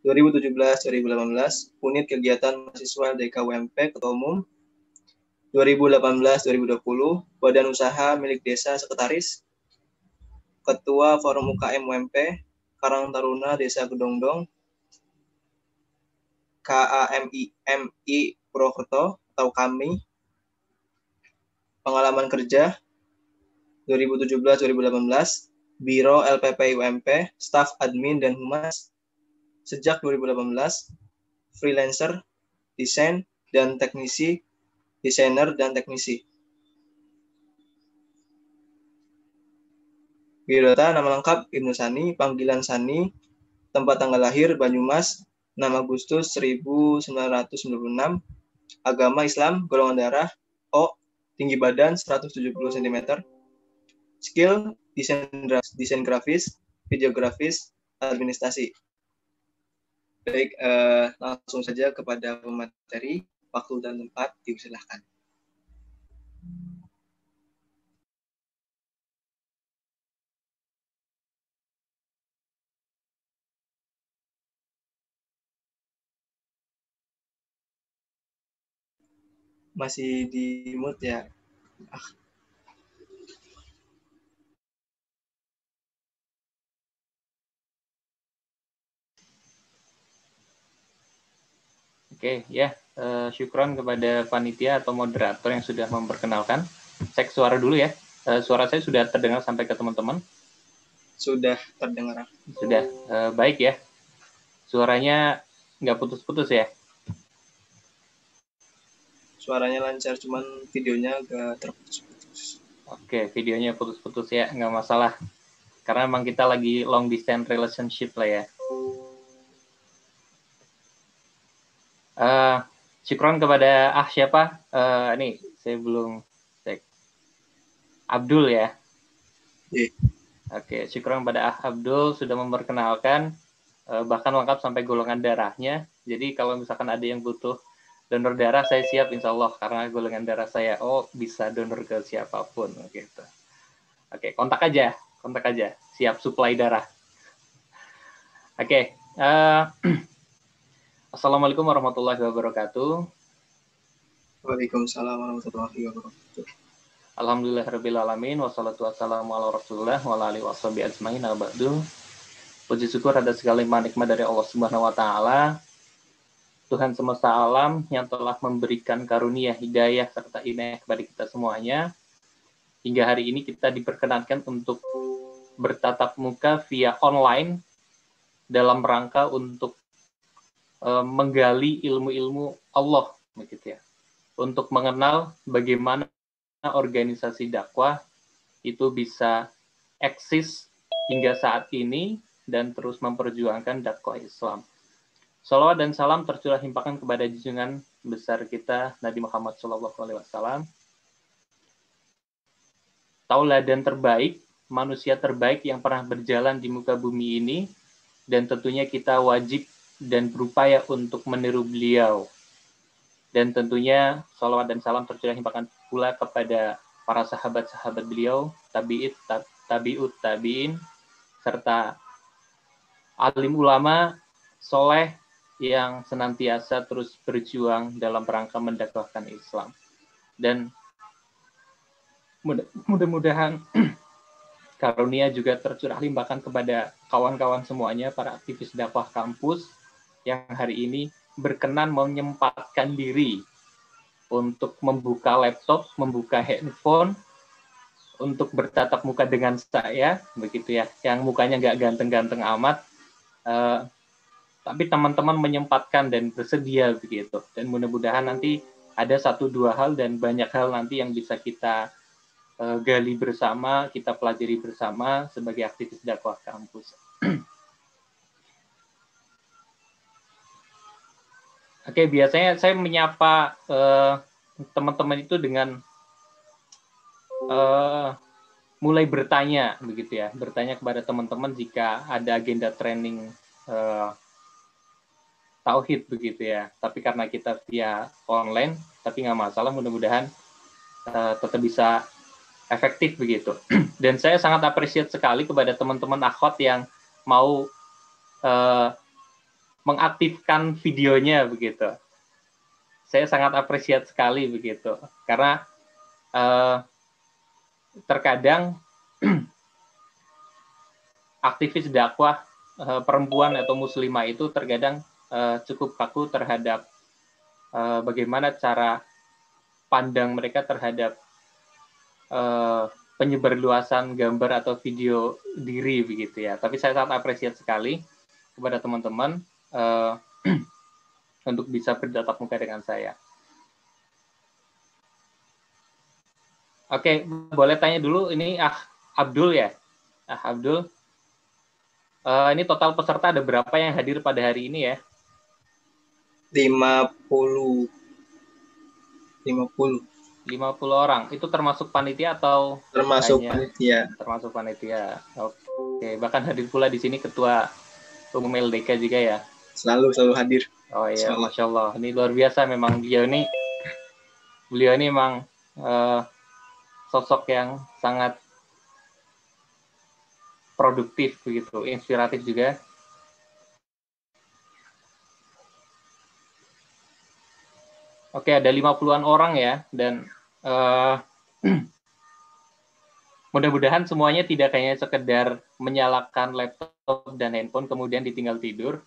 2017-2018, Unit Kegiatan Mahasiswa DKUMP Ketua Umum. 2018-2020, Badan Usaha Milik Desa Sekretaris. Ketua Forum UKM UMP, Karang Taruna Desa Gedongdong, KAMI Purwokerto atau KAMI. Pengalaman kerja 2017-2018, Biro LPP UMP, Staf Admin dan Humas. Sejak 2018, freelancer, desainer dan teknisi. Biodata nama lengkap Ibnu Sani, panggilan Sani, tempat tanggal lahir Banyumas, 6 Agustus 1996, agama Islam, golongan darah O, tinggi badan 170 cm, skill desain grafis, videografis, administrasi. Baik, langsung saja kepada pemateri, waktu dan tempat dipersilahkan. Masih di mute ya. Oke, ya. Syukron kepada panitia atau moderator yang sudah memperkenalkan. Cek suara dulu ya. Suara saya sudah terdengar sampai ke teman-teman? Sudah terdengar. Sudah. Baik ya. Suaranya nggak putus-putus ya? Suaranya lancar, cuman videonya agak terputus-putus. Oke, videonya putus-putus ya, nggak masalah. Karena memang kita lagi long distance relationship lah ya. Syukron kepada siapa? Ini saya belum cek. Abdul ya? Yeah. Oke, syukron kepada Abdul sudah memperkenalkan, bahkan lengkap sampai golongan darahnya. Jadi kalau misalkan ada yang butuh donor darah, saya siap insya Allah, karena golongan darah saya bisa donor ke siapapun gitu. Oke, kontak aja, siap suplai darah. Oke, Assalamualaikum warahmatullahi wabarakatuh. Waalaikumsalam warahmatullahi wabarakatuh. Alhamdulillahirrabbilalamin, wassalatu wassalamu ala rasulullah wa ala alihi washabihi ajmain, abadu. Puji syukur ada segala nikmat dari Allah Subhanahu wa Ta'ala, Tuhan semesta alam yang telah memberikan karunia, hidayah, serta inayah kepada kita semuanya. Hingga hari ini kita diperkenankan untuk bertatap muka via online dalam rangka untuk menggali ilmu-ilmu Allah, begitu ya. Untuk mengenal bagaimana organisasi dakwah itu bisa eksis hingga saat ini dan terus memperjuangkan dakwah Islam. Shalawat dan salam tercurah limpahkan kepada junjungan besar kita Nabi Muhammad SAW, tauladan terbaik, manusia terbaik yang pernah berjalan di muka bumi ini, dan tentunya kita wajib dan berupaya untuk meniru beliau. Dan tentunya shalawat dan salam tercurah limpahkan pula kepada para sahabat-sahabat beliau, tabi'ut tabi'in, serta alim ulama soleh yang senantiasa terus berjuang dalam rangka mendakwahkan Islam. Dan mudah-mudahan karunia juga tercurah limpahkan kepada kawan-kawan semuanya, para aktivis dakwah kampus yang hari ini berkenan menyempatkan diri untuk membuka laptop, membuka handphone, untuk bertatap muka dengan saya, begitu ya, yang mukanya nggak ganteng-ganteng amat, tapi teman-teman menyempatkan dan bersedia begitu. Dan mudah-mudahan nanti ada 1-2 hal dan banyak hal nanti yang bisa kita gali bersama, kita pelajari bersama sebagai aktivis dakwah kampus. Oke, biasanya saya menyapa teman-teman itu dengan mulai bertanya, begitu ya, bertanya kepada teman-teman jika ada agenda training tauhid, begitu ya. Tapi karena kita via online, tapi nggak masalah, mudah-mudahan tetap bisa efektif begitu. Dan saya sangat appreciate sekali kepada teman-teman akhwat yang mau mengaktifkan videonya begitu. Saya sangat apresiat sekali begitu, karena terkadang aktivis dakwah perempuan atau muslimah itu terkadang cukup kaku terhadap bagaimana cara pandang mereka terhadap penyebarluasan gambar atau video diri begitu ya. Tapi saya sangat apresiat sekali kepada teman-teman untuk bisa bertatap muka dengan saya. Oke, boleh tanya dulu, ini Abdul ya? Abdul, ini total peserta ada berapa yang hadir pada hari ini ya? 50 orang. Itu termasuk panitia atau termasuk hanya panitia? Termasuk panitia. Oke, bahkan hadir pula di sini Ketua Umum LDK juga ya? Selalu hadir. Oh iya, Masya Allah. Ini luar biasa memang beliau ini memang sosok yang sangat produktif begitu, inspiratif juga. Oke, ada 50-an orang ya, dan mudah-mudahan semuanya tidak hanya sekedar menyalakan laptop dan handphone kemudian ditinggal tidur,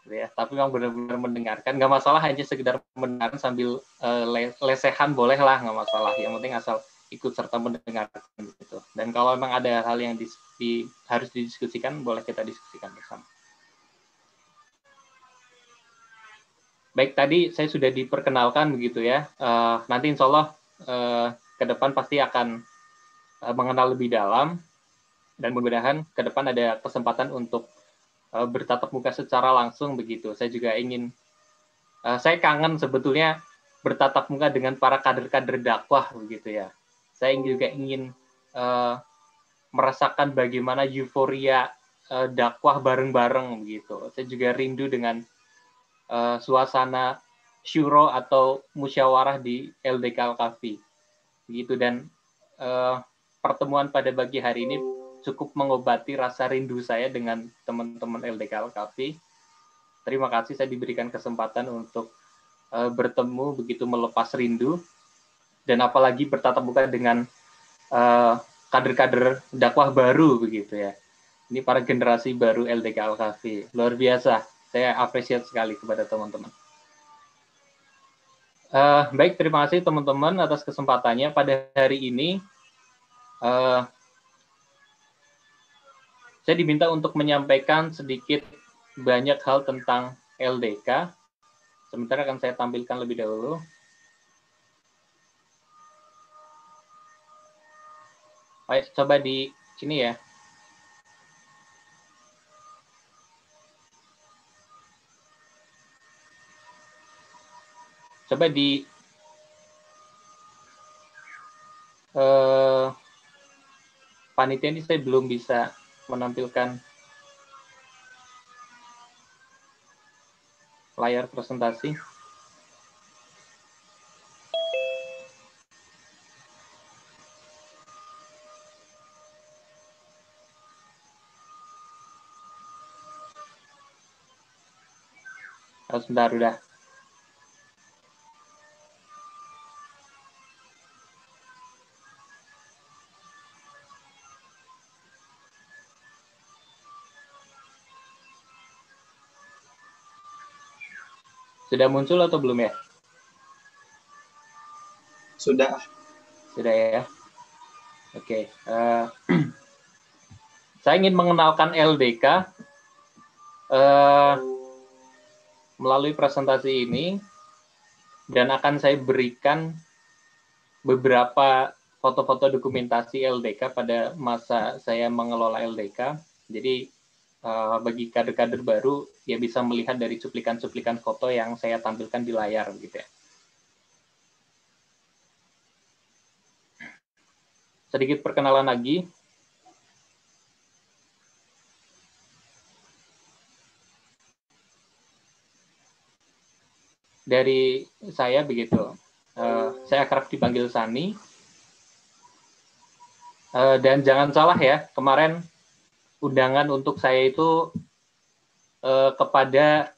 ya, tapi memang benar-benar mendengarkan. Nggak masalah hanya sekedar mendengarkan sambil lesehan, bolehlah, nggak masalah. Yang penting asal ikut serta mendengarkan gitu. Dan kalau memang ada hal yang harus didiskusikan, boleh kita diskusikan bersama. Baik, tadi saya sudah diperkenalkan begitu ya. Nanti insya Allah ke depan pasti akan mengenal lebih dalam, dan mudah-mudahan ke depan ada kesempatan untuk bertatap muka secara langsung begitu. Saya juga saya kangen sebetulnya bertatap muka dengan para kader-kader dakwah begitu ya. Saya juga ingin merasakan bagaimana euforia dakwah bareng-bareng begitu. Saya juga rindu dengan suasana syuro atau musyawarah di LDK Al-Kafi begitu. Dan pertemuan pada pagi hari ini cukup mengobati rasa rindu saya dengan teman-teman LDK Al-Kafi. Terima kasih saya diberikan kesempatan untuk bertemu begitu melepas rindu, dan apalagi bertatap muka dengan kader-kader dakwah baru begitu ya. Ini para generasi baru LDK Al-Kafi. Luar biasa. Saya apresiat sekali kepada teman-teman. Baik, terima kasih teman-teman atas kesempatannya pada hari ini. Saya diminta untuk menyampaikan sedikit banyak hal tentang LDK. Sementara akan saya tampilkan lebih dahulu. Baik, coba di sini ya. Coba di panitia ini saya belum bisa menampilkan layar presentasi. Sebentar, udah. Sudah muncul atau belum ya? Sudah ya. Oke. Saya ingin mengenalkan LDK melalui presentasi ini, dan akan saya berikan beberapa foto-foto dokumentasi LDK pada masa saya mengelola LDK. Jadi bagi kader-kader baru, ya bisa melihat dari cuplikan-cuplikan foto yang saya tampilkan di layar gitu ya. Sedikit perkenalan lagi. Dari saya begitu, saya akrab dipanggil Sani. Dan jangan salah ya, kemarin undangan untuk saya itu kepada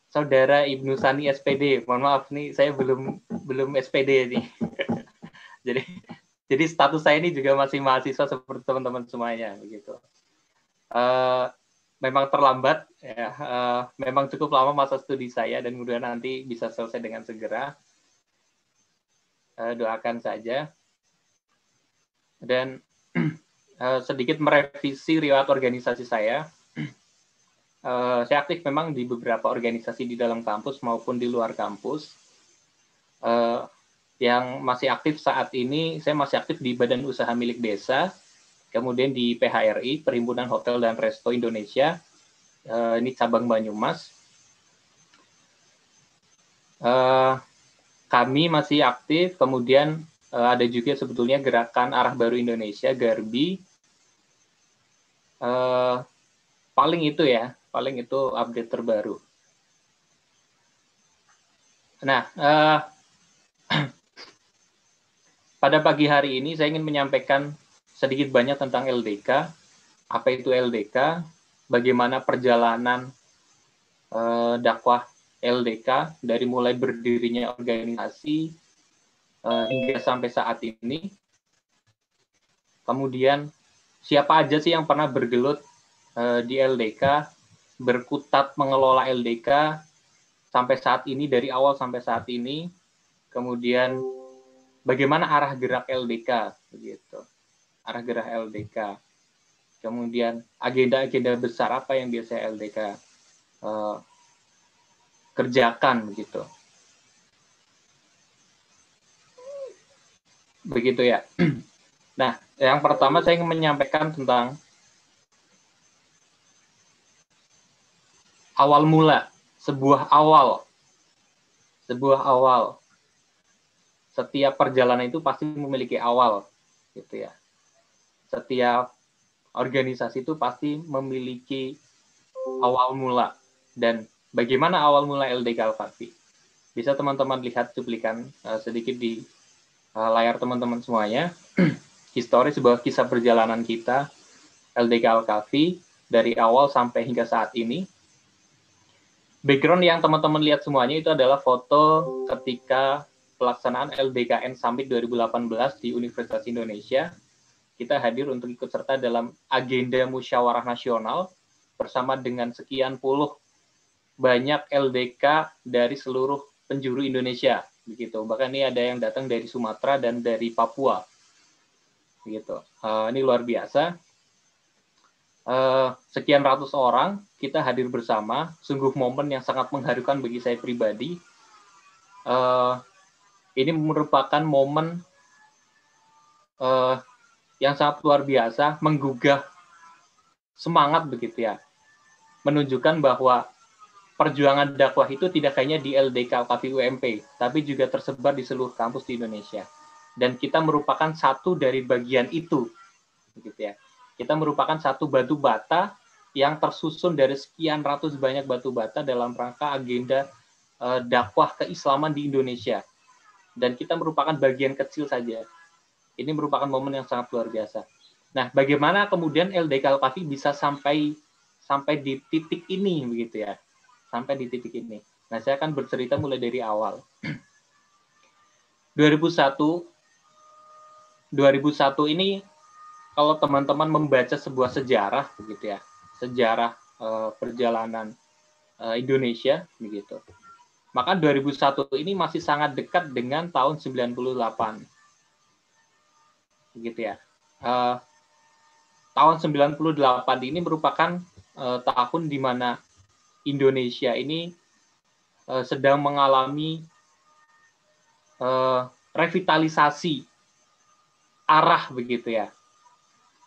Saudara Ibnu Sani SPD. Mohon maaf nih, saya belum SPD nih. jadi status saya ini juga masih mahasiswa seperti teman-teman semuanya begitu. Memang terlambat, ya. Memang cukup lama masa studi saya dan mudah-mudahan nanti bisa selesai dengan segera. Doakan saja. Dan sedikit merevisi riwayat organisasi saya. Saya aktif memang di beberapa organisasi di dalam kampus maupun di luar kampus. Yang masih aktif saat ini, saya masih aktif di Badan Usaha Milik Desa, kemudian di PHRI, Perhimpunan Hotel dan Resto Indonesia, ini cabang Banyumas. Kami masih aktif, kemudian ada juga sebetulnya Gerakan Arah Baru Indonesia, GARBI. Paling itu update terbaru. Nah, pada pagi hari ini saya ingin menyampaikan sedikit banyak tentang LDK, apa itu LDK, bagaimana perjalanan dakwah LDK dari mulai berdirinya organisasi hingga sampai saat ini. Kemudian siapa aja sih yang pernah bergelut di LDK, berkutat mengelola LDK sampai saat ini, dari awal sampai saat ini. Kemudian bagaimana arah gerak LDK, begitu. Arah gerak LDK. Kemudian agenda-agenda besar apa yang biasa LDK kerjakan, begitu. Begitu ya. Nah, yang pertama saya ingin menyampaikan tentang awal mula, sebuah awal. Setiap perjalanan itu pasti memiliki awal, gitu ya. Setiap organisasi itu pasti memiliki awal mula. Dan bagaimana awal mula LDK Al-Kahfi? Bisa teman-teman lihat cuplikan sedikit di layar teman-teman semuanya. Histori sebuah kisah perjalanan kita LDK Al-Kahfi dari awal sampai hingga saat ini. Background yang teman-teman lihat semuanya itu adalah foto ketika pelaksanaan LDKN Summit 2018 di Universitas Indonesia. Kita hadir untuk ikut serta dalam agenda musyawarah nasional bersama dengan sekian puluh banyak LDK dari seluruh penjuru Indonesia, begitu. Bahkan ini ada yang datang dari Sumatera dan dari Papua, begitu. Ini luar biasa. Sekian ratus orang kita hadir bersama, sungguh momen yang sangat mengharukan bagi saya pribadi. Ini merupakan momen yang sangat luar biasa, menggugah semangat, begitu ya, menunjukkan bahwa perjuangan dakwah itu tidak hanya di LDK Al-Kahfi UMP, tapi juga tersebar di seluruh kampus di Indonesia. Dan kita merupakan satu dari bagian itu, begitu ya. Kita merupakan satu batu bata yang tersusun dari sekian ratus banyak batu bata dalam rangka agenda dakwah keislaman di Indonesia. Dan kita merupakan bagian kecil saja. Ini merupakan momen yang sangat luar biasa. Nah, bagaimana kemudian LDK Al-Kahfi bisa sampai di titik ini, begitu ya? Sampai di titik ini. Nah, saya akan bercerita mulai dari awal. 2001 ini, kalau teman-teman membaca sebuah sejarah, begitu ya, sejarah perjalanan Indonesia, begitu. Maka 2001 ini masih sangat dekat dengan tahun 98, begitu ya. Tahun 98 ini merupakan tahun di mana Indonesia ini sedang mengalami revitalisasi arah, begitu ya,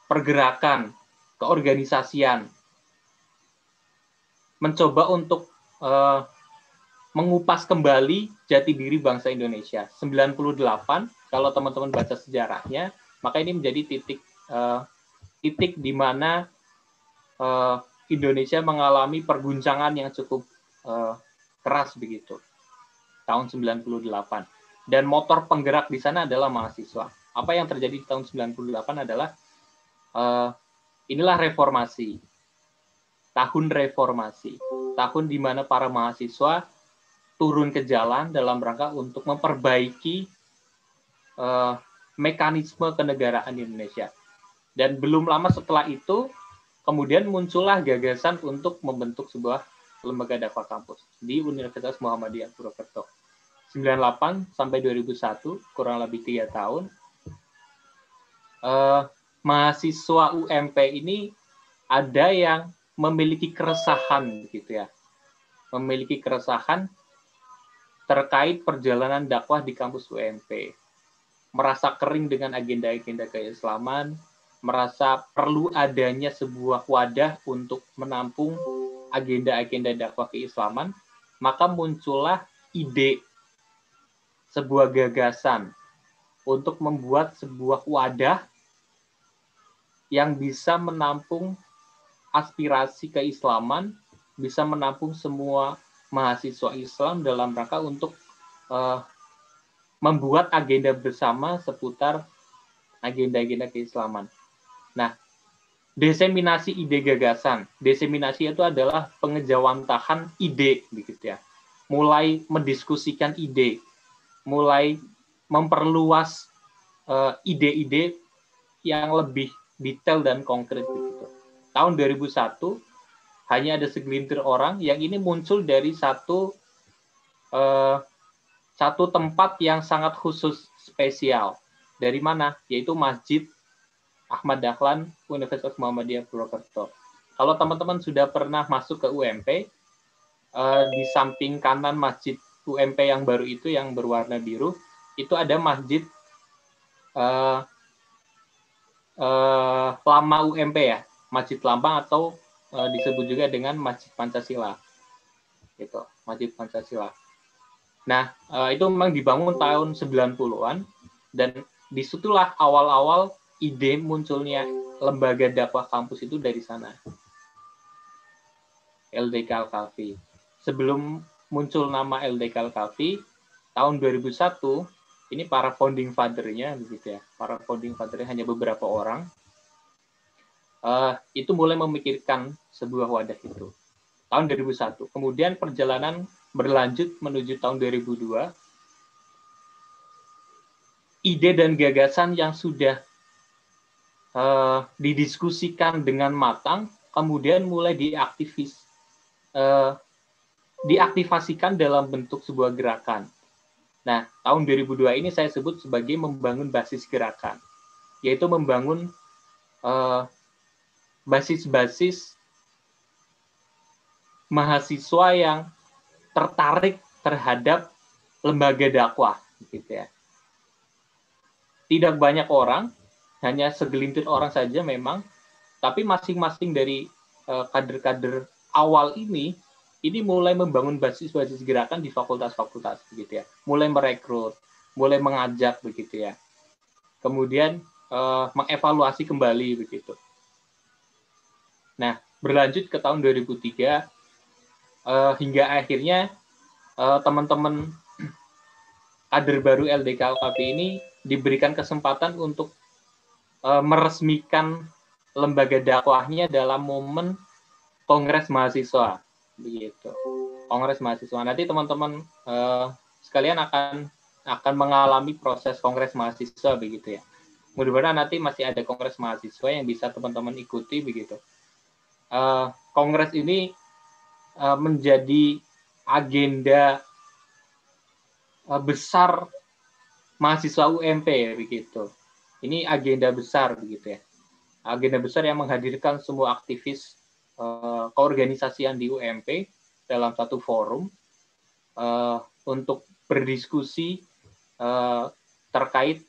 pergerakan, keorganisasian, mencoba untuk mengupas kembali jati diri bangsa Indonesia. 98, kalau teman-teman baca sejarahnya, maka ini menjadi titik di mana Indonesia mengalami perguncangan yang cukup keras, begitu. Tahun 98. Dan motor penggerak di sana adalah mahasiswa. Apa yang terjadi di tahun 98 adalah inilah reformasi. tahun reformasi, tahun di mana para mahasiswa turun ke jalan dalam rangka untuk memperbaiki mekanisme kenegaraan Indonesia. Dan belum lama setelah itu, kemudian muncullah gagasan untuk membentuk sebuah lembaga dakwah kampus di Universitas Muhammadiyah Purwokerto. 98 sampai 2001, kurang lebih 3 tahun, mahasiswa UMP ini ada yang memiliki keresahan, gitu ya, memiliki keresahan terkait perjalanan dakwah di kampus UMP, merasa kering dengan agenda-agenda keislaman, merasa perlu adanya sebuah wadah untuk menampung agenda-agenda dakwah keislaman, maka muncullah ide, sebuah gagasan untuk membuat sebuah wadah yang bisa menampung aspirasi keislaman, bisa menampung semua mahasiswa Islam dalam rangka untuk membuat agenda bersama seputar agenda-agenda keislaman. Nah, diseminasi ide gagasan, diseminasi itu adalah pengejawantahan ide, begitu ya. Mulai mendiskusikan ide, mulai memperluas ide-ide yang lebih detail dan konkret, begitu. Tahun 2001 hanya ada segelintir orang yang ini muncul dari satu tempat yang sangat khusus, spesial. Dari mana? Yaitu Masjid Ahmad Dahlan Universitas Muhammadiyah Purwokerto. Kalau teman-teman sudah pernah masuk ke UMP, di samping kanan Masjid UMP yang baru itu, yang berwarna biru, itu ada Masjid Lama UMP ya, Masjid Lama, atau disebut juga dengan Masjid Pancasila. Gitu, Masjid Pancasila. Nah, itu memang dibangun tahun 90-an, dan disitulah awal-awal ide munculnya lembaga dakwah kampus itu dari sana. LDK Al-Khafi. Sebelum muncul nama LDK Al-Khafi, tahun 2001, ini para founding father-nya, begitu ya, para founding father-nya hanya beberapa orang, itu mulai memikirkan sebuah wadah itu. Tahun 2001. Kemudian perjalanan berlanjut menuju tahun 2002. Ide dan gagasan yang sudah didiskusikan dengan matang, kemudian mulai diaktifasikan dalam bentuk sebuah gerakan. Nah, tahun 2002 ini saya sebut sebagai membangun basis gerakan, yaitu membangun basis-basis mahasiswa yang tertarik terhadap lembaga dakwah, gitu ya. Tidak banyak orang, hanya segelintir orang saja memang, tapi masing-masing dari kader-kader awal ini mulai membangun basis-basis gerakan di fakultas-fakultas, begitu ya. Mulai merekrut, mulai mengajak, begitu ya. Kemudian mengevaluasi kembali, begitu. Nah, berlanjut ke tahun 2003, hingga akhirnya teman-teman kader baru LDK Al-Khafi ini diberikan kesempatan untuk meresmikan lembaga dakwahnya dalam momen Kongres Mahasiswa, begitu. Kongres Mahasiswa. Nanti teman-teman sekalian akan mengalami proses Kongres Mahasiswa, begitu ya. Mudah-mudahan nanti masih ada Kongres Mahasiswa yang bisa teman-teman ikuti, begitu. Kongres ini menjadi agenda besar mahasiswa UMP, begitu. Ini agenda besar, begitu ya. Agenda besar yang menghadirkan semua aktivis keorganisasian di UMP dalam satu forum untuk berdiskusi terkait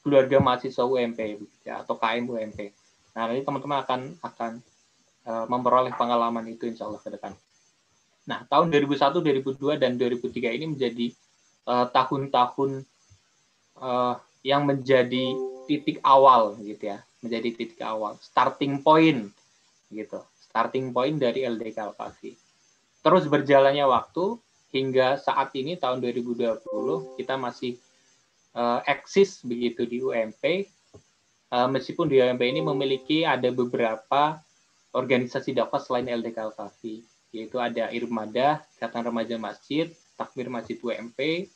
keluarga mahasiswa UMP, ya, atau KM UMP. Nah, nanti teman-teman akan memperoleh pengalaman itu insya Allah ke depan. Nah, tahun 2001, 2002, dan 2003 ini menjadi tahun-tahun yang menjadi titik awal, gitu ya, menjadi titik awal, starting point, gitu, starting point dari LDK Al-Khafi. Terus berjalannya waktu hingga saat ini tahun 2020 kita masih eksis, begitu, di UMP, meskipun di UMP ini memiliki ada beberapa organisasi dakwah selain LDK Al-Kafi, yaitu ada Irmada, Ikatan Remaja Masjid, Takmir Masjid UMP,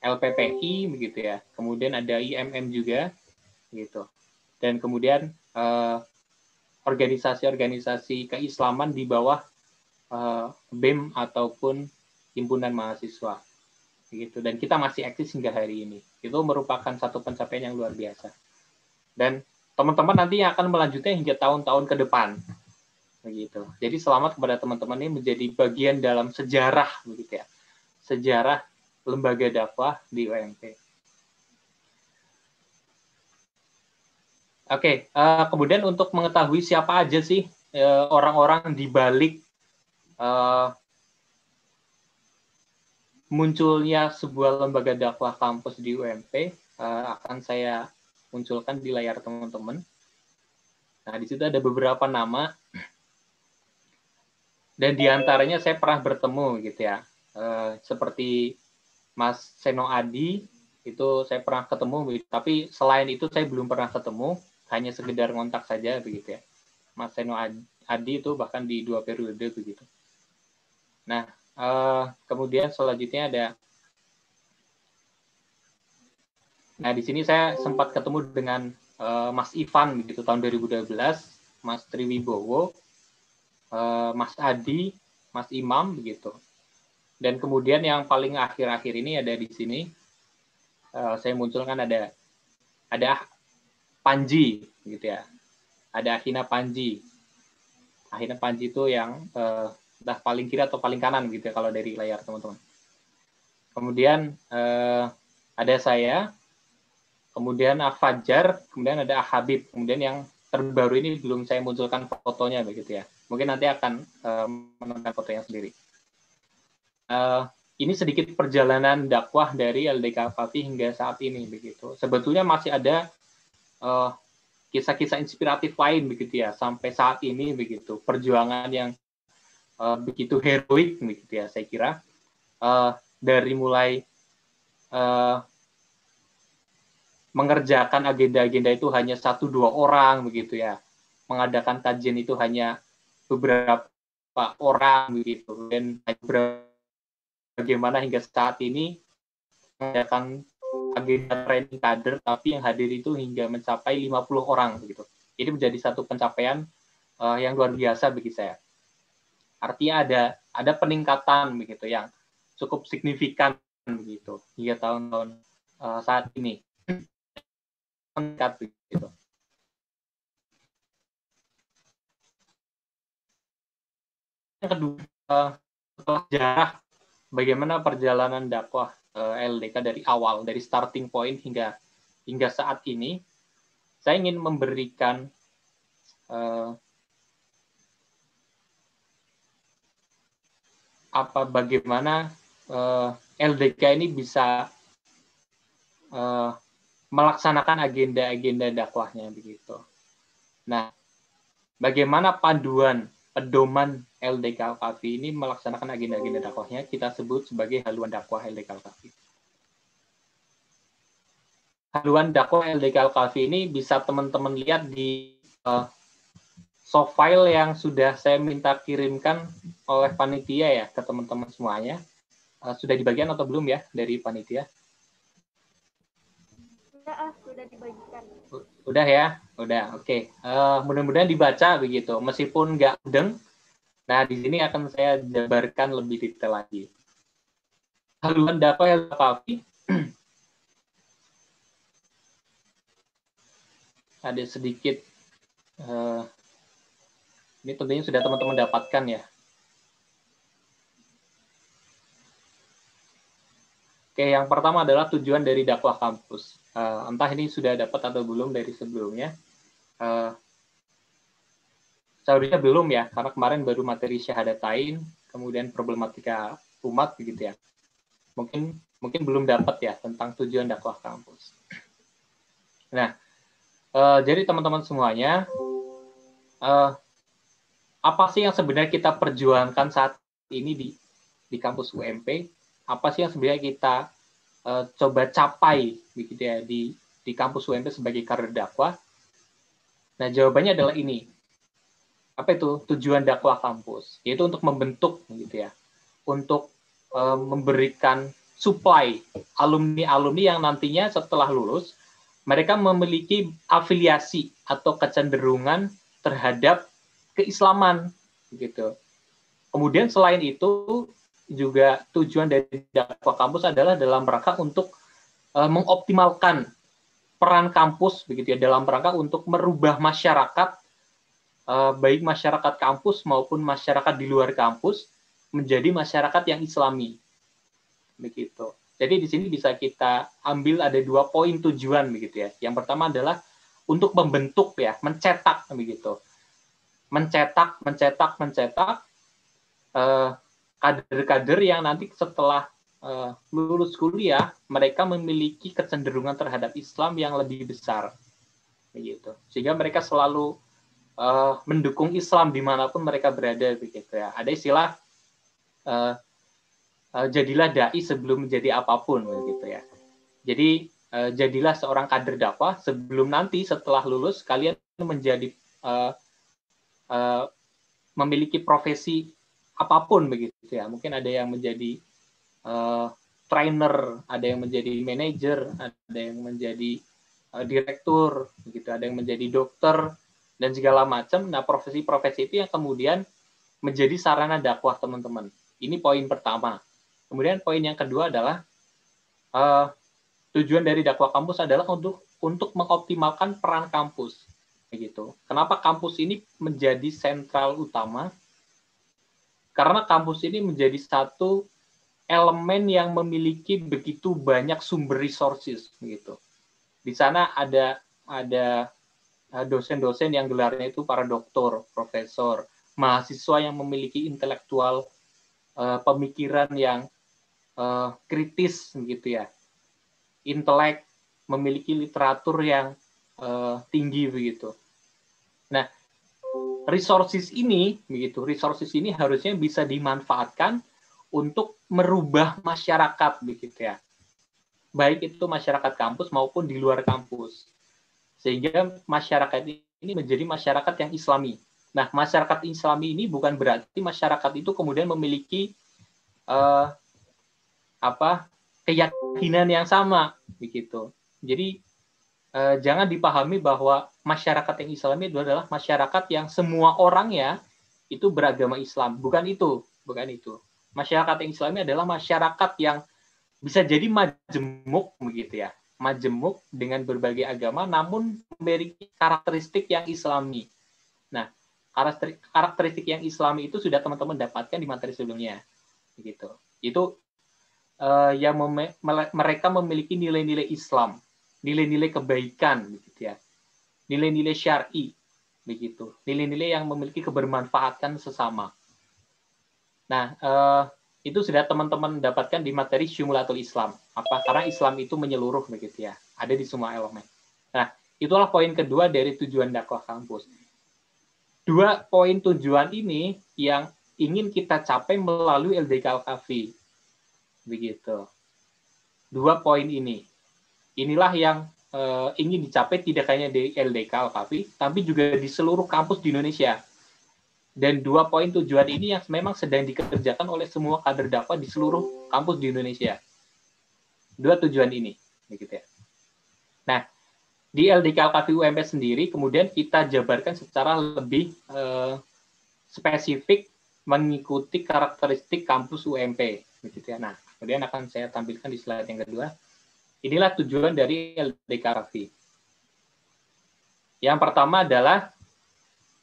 LPPI begitu ya. Kemudian ada IMM juga gitu. Dan kemudian organisasi-organisasi keislaman di bawah BEM ataupun himpunan mahasiswa gitu. Dan kita masih eksis hingga hari ini. Itu merupakan satu pencapaian yang luar biasa. Dan teman-teman nanti akan melanjutnya hingga tahun-tahun ke depan. Begitu. Jadi selamat kepada teman-teman ini menjadi bagian dalam sejarah begitu ya. Sejarah lembaga dakwah di UMP. Oke, kemudian untuk mengetahui siapa aja sih orang-orang di balik munculnya sebuah lembaga dakwah kampus di UMP, akan saya munculkan di layar teman-teman. Nah, di situ ada beberapa nama. Dan diantaranya saya pernah bertemu gitu ya, seperti Mas Seno Adi, itu saya pernah ketemu, tapi selain itu saya belum pernah ketemu, hanya sekedar ngontak saja begitu ya. Mas Seno Adi itu bahkan di 2 periode begitu. Nah, kemudian selanjutnya ada, nah di sini saya sempat ketemu dengan Mas Ivan begitu tahun 2012, Mas Triwibowo, Mas Adi, Mas Imam begitu. Dan kemudian yang paling akhir-akhir ini ada di sini, saya munculkan ada Panji gitu ya. Ada Ahina Panji. Ahina Panji itu yang entah paling kiri atau paling kanan gitu ya kalau dari layar teman-teman. Kemudian ada saya, kemudian Fajar, kemudian ada Habib, kemudian yang terbaru ini belum saya munculkan fotonya begitu ya. Mungkin nanti akan menonton fotonya sendiri. Ini sedikit perjalanan dakwah dari LDK Al-Kafi hingga saat ini begitu. Sebetulnya masih ada kisah-kisah inspiratif lain begitu ya sampai saat ini begitu. Perjuangan yang begitu heroik begitu ya saya kira. Dari mulai mengerjakan agenda-agenda itu hanya 1-2 orang begitu ya, mengadakan kajian itu hanya beberapa orang begitu, dan bagaimana hingga saat ini mengadakan agenda training kader, tapi yang hadir itu hingga mencapai 50 orang begitu. Ini menjadi satu pencapaian yang luar biasa bagi saya. Artinya ada peningkatan begitu yang cukup signifikan begitu hingga tahun-tahun saat ini. Meningkat begitu. Yang kedua, sejarah bagaimana perjalanan dakwah LDK dari awal, dari starting point hingga saat ini. Saya ingin memberikan bagaimana LDK ini bisa melaksanakan agenda-agenda dakwahnya begitu. Nah, bagaimana pedoman LDK Al-Kafi ini melaksanakan agenda-agenda dakwahnya kita sebut sebagai haluan dakwah LDK Al-Kafi. Haluan dakwah LDK Al-Kafi ini bisa teman-teman lihat di soft file yang sudah saya minta kirimkan oleh panitia ya ke teman-teman semuanya. Sudah dibagikan atau belum ya dari panitia? Sudah dibagikan. Udah ya? Udah, oke. Mudah-mudahan dibaca begitu. Meskipun nggak mudeng, nah di sini akan saya jabarkan lebih detail lagi. Haluan dakwah Al-Kafi ada sedikit, ini tentunya sudah teman-teman dapatkan ya. Oke, yang pertama adalah tujuan dari dakwah kampus. Entah ini sudah dapat atau belum dari sebelumnya. Seharusnya belum ya, karena kemarin baru materi syahadatain, kemudian problematika umat begitu ya. Mungkin belum dapat ya tentang tujuan dakwah kampus. Nah, jadi teman-teman semuanya, apa sih yang sebenarnya kita perjuangkan saat ini di kampus UMP? Apa sih yang sebenarnya kita coba capai begitu ya di kampus UMP sebagai kader dakwah? Nah, jawabannya adalah ini. apa itu tujuan dakwah kampus, yaitu untuk membentuk gitu ya, untuk memberikan supply alumni-alumni yang nantinya setelah lulus mereka memiliki afiliasi atau kecenderungan terhadap keislaman gitu. Kemudian selain itu juga tujuan dari dakwah kampus adalah dalam rangka untuk mengoptimalkan peran kampus begitu ya, dalam rangka untuk merubah masyarakat, baik masyarakat kampus maupun masyarakat di luar kampus menjadi masyarakat yang islami begitu. Jadi di sini bisa kita ambil ada 2 poin tujuan begitu ya. Yang pertama adalah untuk membentuk ya, mencetak begitu. Mencetak kader-kader yang nanti setelah lulus kuliah mereka memiliki kecenderungan terhadap Islam yang lebih besar begitu. Sehingga mereka selalu mendukung Islam dimanapun mereka berada begitu ya. Ada istilah jadilah dai sebelum menjadi apapun begitu ya. Jadi jadilah seorang kader dakwah sebelum nanti setelah lulus kalian menjadi memiliki profesi apapun begitu ya. Mungkin ada yang menjadi trainer, ada yang menjadi manajer, ada yang menjadi direktur begitu, ada yang menjadi dokter dan segala macam. Nah, profesi-profesi itu yang kemudian menjadi sarana dakwah teman-teman. Ini poin pertama. Kemudian poin yang kedua adalah tujuan dari dakwah kampus adalah untuk mengoptimalkan peran kampus. Begitu. Kenapa kampus ini menjadi sentral utama? Karena kampus ini menjadi satu elemen yang memiliki begitu banyak sumber resources. Begitu. Di sana ada dosen-dosen yang gelarnya itu para doktor, profesor, mahasiswa yang memiliki intelektual pemikiran yang kritis begitu ya, intelek, memiliki literatur yang tinggi begitu. Nah, resources ini harusnya bisa dimanfaatkan untuk merubah masyarakat begitu ya, baik itu masyarakat kampus maupun di luar kampus, sehingga masyarakat ini menjadi masyarakat yang Islami. Nah, masyarakat Islami ini bukan berarti masyarakat itu kemudian memiliki keyakinan yang sama begitu. Jadi jangan dipahami bahwa masyarakat yang Islami itu adalah masyarakat yang semua orangnya itu beragama Islam. Bukan itu. Masyarakat yang Islami adalah masyarakat yang bisa jadi majemuk begitu ya. Majemuk dengan berbagai agama namun memiliki karakteristik yang Islami. Nah, karakteristik yang Islami itu sudah teman-teman dapatkan di materi sebelumnya. Begitu. Itu yang mereka memiliki nilai-nilai Islam, nilai-nilai kebaikan, begitu ya, nilai-nilai syar'i, begitu, nilai-nilai yang memiliki kebermanfaatan sesama. Nah, itu sudah teman-teman dapatkan di materi Syumulatul Islam. Karena Islam itu menyeluruh, begitu ya, ada di semua elemen. Nah, itulah poin kedua dari tujuan dakwah kampus. 2 poin tujuan ini yang ingin kita capai melalui LDK Al-Kafi. Begitu. 2 poin ini. Inilah yang ingin dicapai tidak hanya di LDK Al-Kafi, tapi juga di seluruh kampus di Indonesia. Dan 2 poin tujuan ini yang memang sedang dikerjakan oleh semua kader dakwah di seluruh kampus di Indonesia. 2 tujuan ini. Begitu ya. Nah, di LDK Al-Kafi UMP sendiri, kemudian kita jabarkan secara lebih spesifik mengikuti karakteristik kampus UMP. Begitu ya. Nah, kemudian akan saya tampilkan di slide yang kedua. Inilah tujuan dari LDK Al-Kafi. Yang pertama adalah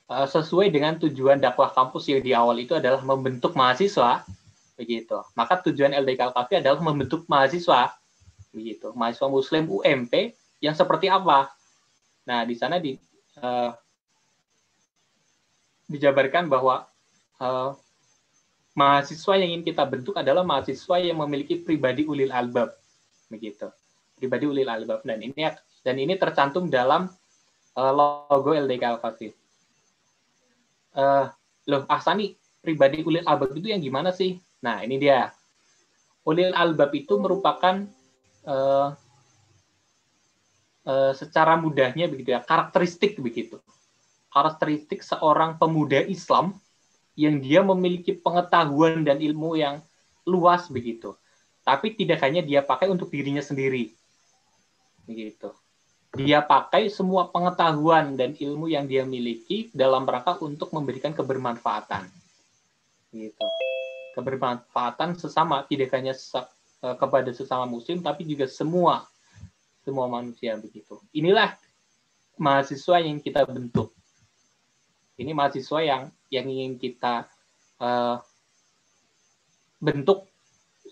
sesuai dengan tujuan dakwah kampus yang di awal itu adalah membentuk mahasiswa, begitu. Maka tujuan LDK Al-Kafi adalah membentuk mahasiswa, begitu. Mahasiswa Muslim UMP yang seperti apa? Nah, di sana dijabarkan bahwa mahasiswa yang ingin kita bentuk adalah mahasiswa yang memiliki pribadi ulil albab, begitu. Pribadi ulil albab. Dan ini tercantum dalam logo LDK Al-Kafi. Ahsani, pribadi ulil albab itu yang gimana sih? Nah, ini dia. Ulil albab itu merupakan secara mudahnya begitu ya, karakteristik begitu. karakteristik seorang pemuda Islam yang dia memiliki pengetahuan dan ilmu yang luas begitu. Tapi tidak hanya dia pakai untuk dirinya sendiri. Begitu. Dia pakai semua pengetahuan dan ilmu yang dia miliki dalam rangka untuk memberikan kebermanfaatan. Gitu. Kebermanfaatan sesama, tidak hanya kepada sesama muslim, tapi juga semua manusia begitu. Inilah mahasiswa yang kita bentuk. Ini mahasiswa yang ingin kita bentuk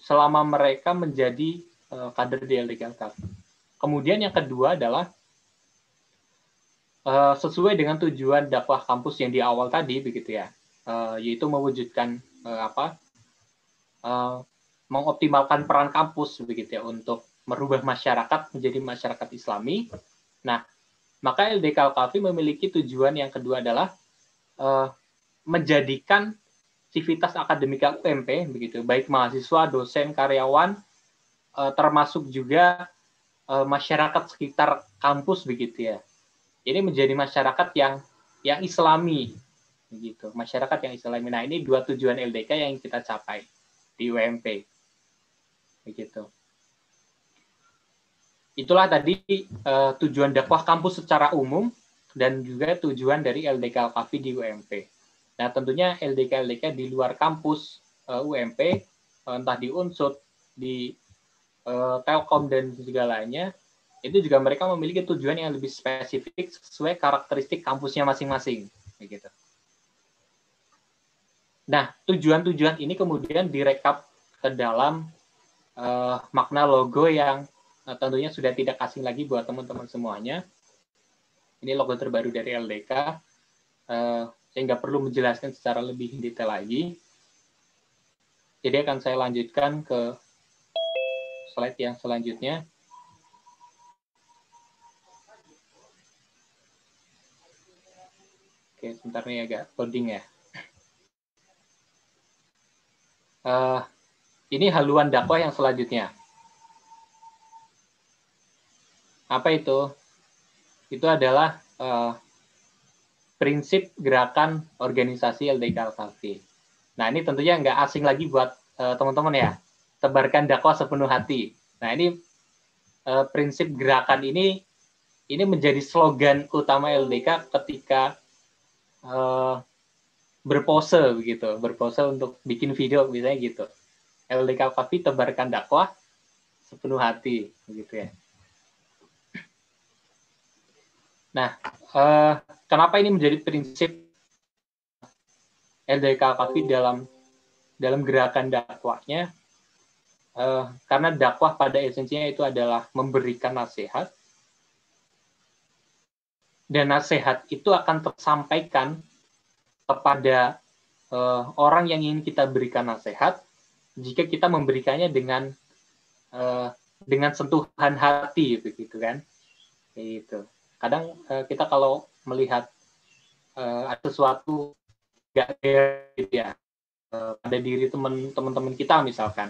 selama mereka menjadi kader di LDK Alkafi. Kemudian yang kedua adalah sesuai dengan tujuan dakwah kampus yang di awal tadi, begitu ya, yaitu mewujudkan mengoptimalkan peran kampus, begitu ya, untuk merubah masyarakat menjadi masyarakat Islami. Nah, maka LDK Alkafi memiliki tujuan yang kedua adalah menjadikan sivitas akademika UMP, begitu, baik mahasiswa, dosen, karyawan, termasuk juga masyarakat sekitar kampus, begitu ya. Ini menjadi masyarakat yang Islami, begitu. Masyarakat yang Islami. Nah, ini dua tujuan LDK yang kita capai di UMP, begitu. Itulah tadi tujuan dakwah kampus secara umum dan juga tujuan dari LDK Alkafi di UMP. Nah, tentunya LDK di luar kampus UMP, entah di Unsud, di Telkom dan segalanya, itu juga mereka memiliki tujuan yang lebih spesifik sesuai karakteristik kampusnya masing-masing, begitu. Nah, tujuan-tujuan ini kemudian direkap ke dalam makna logo yang tentunya sudah tidak asing lagi buat teman-teman semuanya. Ini logo terbaru dari LDK, saya nggak perlu menjelaskan secara lebih detail lagi. Jadi akan saya lanjutkan ke slide yang selanjutnya. Oke, sebentar nih agak loading ya. Ini haluan dakwah yang selanjutnya. Apa itu? Itu adalah prinsip gerakan organisasi LDK Alkafi. Nah, ini tentunya nggak asing lagi buat teman-teman ya. Tebarkan dakwah sepenuh hati. Nah, ini prinsip gerakan ini menjadi slogan utama LDK ketika berpose, begitu, berpose untuk bikin video misalnya gitu. LDK Alkafi tebarkan dakwah sepenuh hati, begitu ya. Nah, kenapa ini menjadi prinsip LDK Alkafi dalam gerakan dakwahnya? Karena dakwah pada esensinya itu adalah memberikan nasihat, dan nasihat itu akan tersampaikan kepada orang yang ingin kita berikan nasihat jika kita memberikannya dengan sentuhan hati, begitu kan? Gitu. Kadang kita kalau melihat ada sesuatu nggak gitu ya pada diri teman-teman kita misalkan,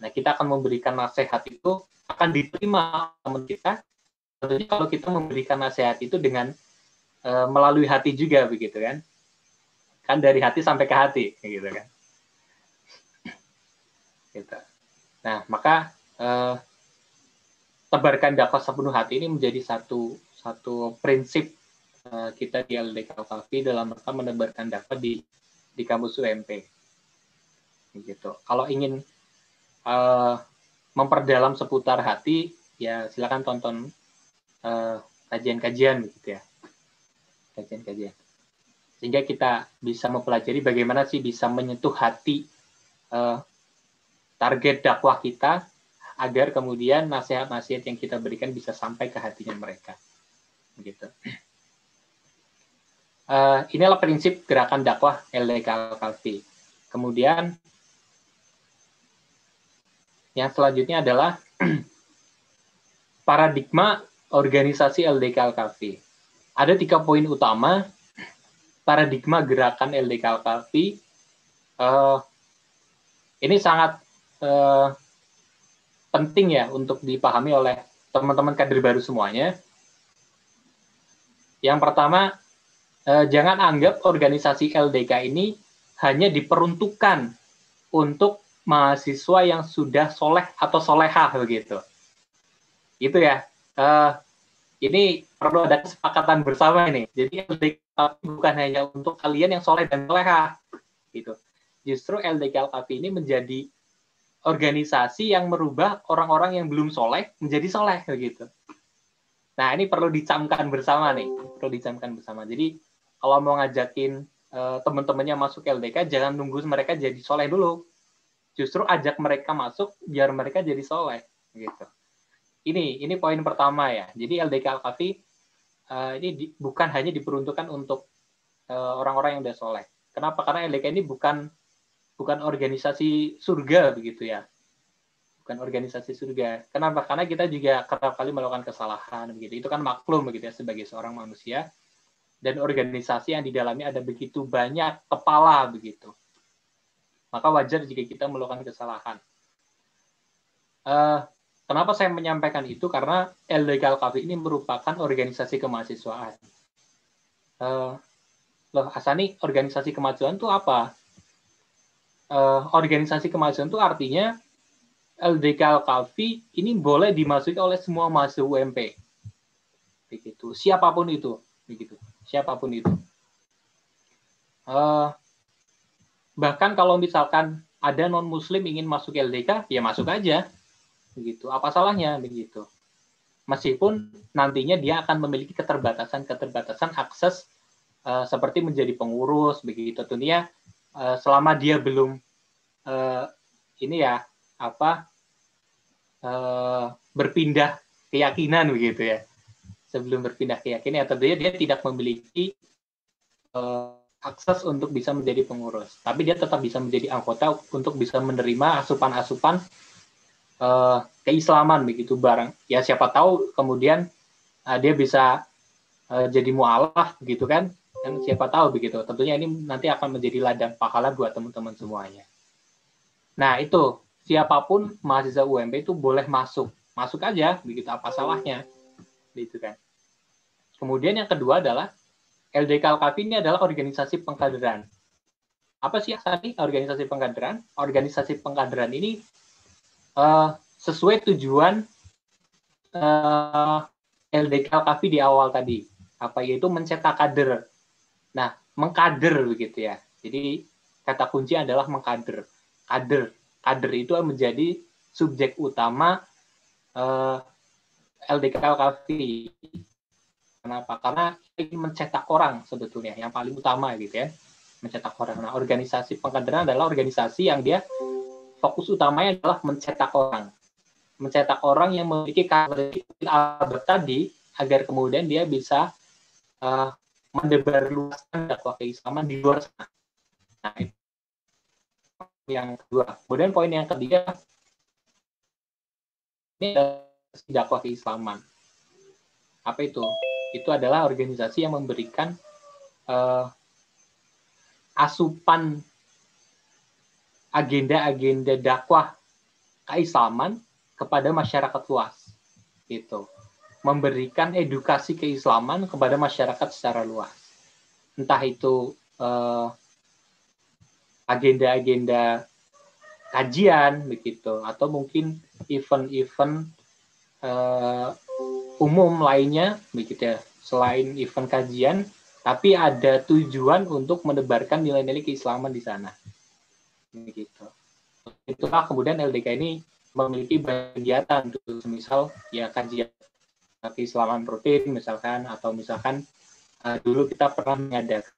nah kita akan memberikan nasihat itu akan diterima teman kita. Tentunya kalau kita memberikan nasihat itu dengan melalui hati juga, begitu kan? Kan dari hati sampai ke hati, gitu kan? Gitu. Nah, maka tebarkan dakwah sepenuh hati ini menjadi satu prinsip kita di LDK Alkafi dalam rangka menebarkan dakwah di kampus UMP. Gitu. Kalau ingin memperdalam seputar hati, ya silakan tonton kajian-kajian, gitu ya. Kajian-kajian. Sehingga kita bisa mempelajari bagaimana sih bisa menyentuh hati target dakwah kita agar kemudian nasihat-nasihat yang kita berikan bisa sampai ke hatinya mereka. Begitu. Inilah prinsip gerakan dakwah LDK Alkafi. Kemudian yang selanjutnya adalah paradigma organisasi LDK Alkafi. Ada 3 poin utama paradigma gerakan LDK Alkafi. Ini sangat penting ya untuk dipahami oleh teman-teman kader baru semuanya. Yang pertama, Jangan anggap organisasi LDK ini hanya diperuntukkan untuk mahasiswa yang sudah soleh atau solehah begitu. Itu ya. Ini perlu ada kesepakatan bersama ini. Jadi LDK bukan hanya untuk kalian yang soleh dan solehah, gitu. Justru LDK ini menjadi organisasi yang merubah orang-orang yang belum soleh menjadi soleh, begitu. Nah, ini perlu dicamkan bersama nih, perlu dicamkan bersama. Jadi kalau mau ngajakin teman-temannya masuk LDK, jangan nunggu mereka jadi soleh dulu. Justru ajak mereka masuk biar mereka jadi soleh, gitu. Ini poin pertama ya. Jadi LDK Al-Kafi ini bukan hanya diperuntukkan untuk orang-orang yang udah soleh. Kenapa? Karena LDK ini bukan organisasi surga begitu ya. Bukan organisasi surga. Kenapa? Karena kita juga kerap kali melakukan kesalahan begitu. Itu kan maklum begitu ya sebagai seorang manusia. Dan organisasi yang di dalamnya ada begitu banyak kepala begitu. Maka wajar jika kita melakukan kesalahan. Kenapa saya menyampaikan itu? Karena LDK Al-Kafi ini merupakan organisasi kemahasiswaan. Loh, Hasani, organisasi kemahasiswaan itu apa? Organisasi kemahasiswaan itu artinya LDK Al-Kafi ini boleh dimasuki oleh semua mahasiswa UMP. Begitu. Siapapun itu. Begitu. Siapapun itu. Bahkan kalau misalkan ada non-muslim ingin masuk LDK, ya masuk aja. Begitu. Apa salahnya begitu? Meskipun nantinya dia akan memiliki keterbatasan akses seperti menjadi pengurus begitu. Tentunya selama dia belum berpindah keyakinan begitu ya. Sebelum berpindah keyakinan, ya tentunya dia tidak memiliki akses untuk bisa menjadi pengurus. Tapi dia tetap bisa menjadi anggota untuk bisa menerima asupan-asupan keislaman begitu bareng. Ya siapa tahu kemudian dia bisa jadi mu'alaf begitu kan. Dan siapa tahu begitu. Tentunya ini nanti akan menjadi ladang pahala buat teman-teman semuanya. Nah, itu siapapun mahasiswa UMP itu boleh masuk. Masuk aja begitu, apa salahnya? Gitu kan. Kemudian yang kedua adalah LDK Al-Kafi ini adalah organisasi pengkaderan. Apa sih tadi organisasi pengkaderan? Organisasi pengkaderan ini sesuai tujuan LDK Al-Kafi di awal tadi, yaitu mencetak kader. Nah, mengkader begitu ya. Jadi kata kunci adalah mengkader. Kader itu menjadi subjek utama LDK Al-Kafi. Kenapa? Karena ingin mencetak orang sebetulnya yang paling utama gitu ya, mencetak orang. Nah, organisasi pengkaderan adalah organisasi yang dia fokus utamanya adalah mencetak orang yang memiliki karakteristik Albert tadi agar kemudian dia bisa mendebarluaskan dakwah keislaman di luar sana. Nah, itu yang kedua. Kemudian poin yang ketiga ini adalah dakwah keislaman. Apa itu? Itu adalah organisasi yang memberikan asupan agenda-agenda dakwah keislaman kepada masyarakat luas, gitu. Memberikan edukasi keislaman kepada masyarakat secara luas. Entah itu agenda-agenda kajian, begitu, atau mungkin event-event umum lainnya, begitu ya. Selain event kajian, tapi ada tujuan untuk menebarkan nilai-nilai keislaman di sana. Begitu. Itulah kemudian LDK ini memiliki kegiatan, misal ya kajian keislaman rutin misalkan, atau misalkan dulu kita pernah mengadakan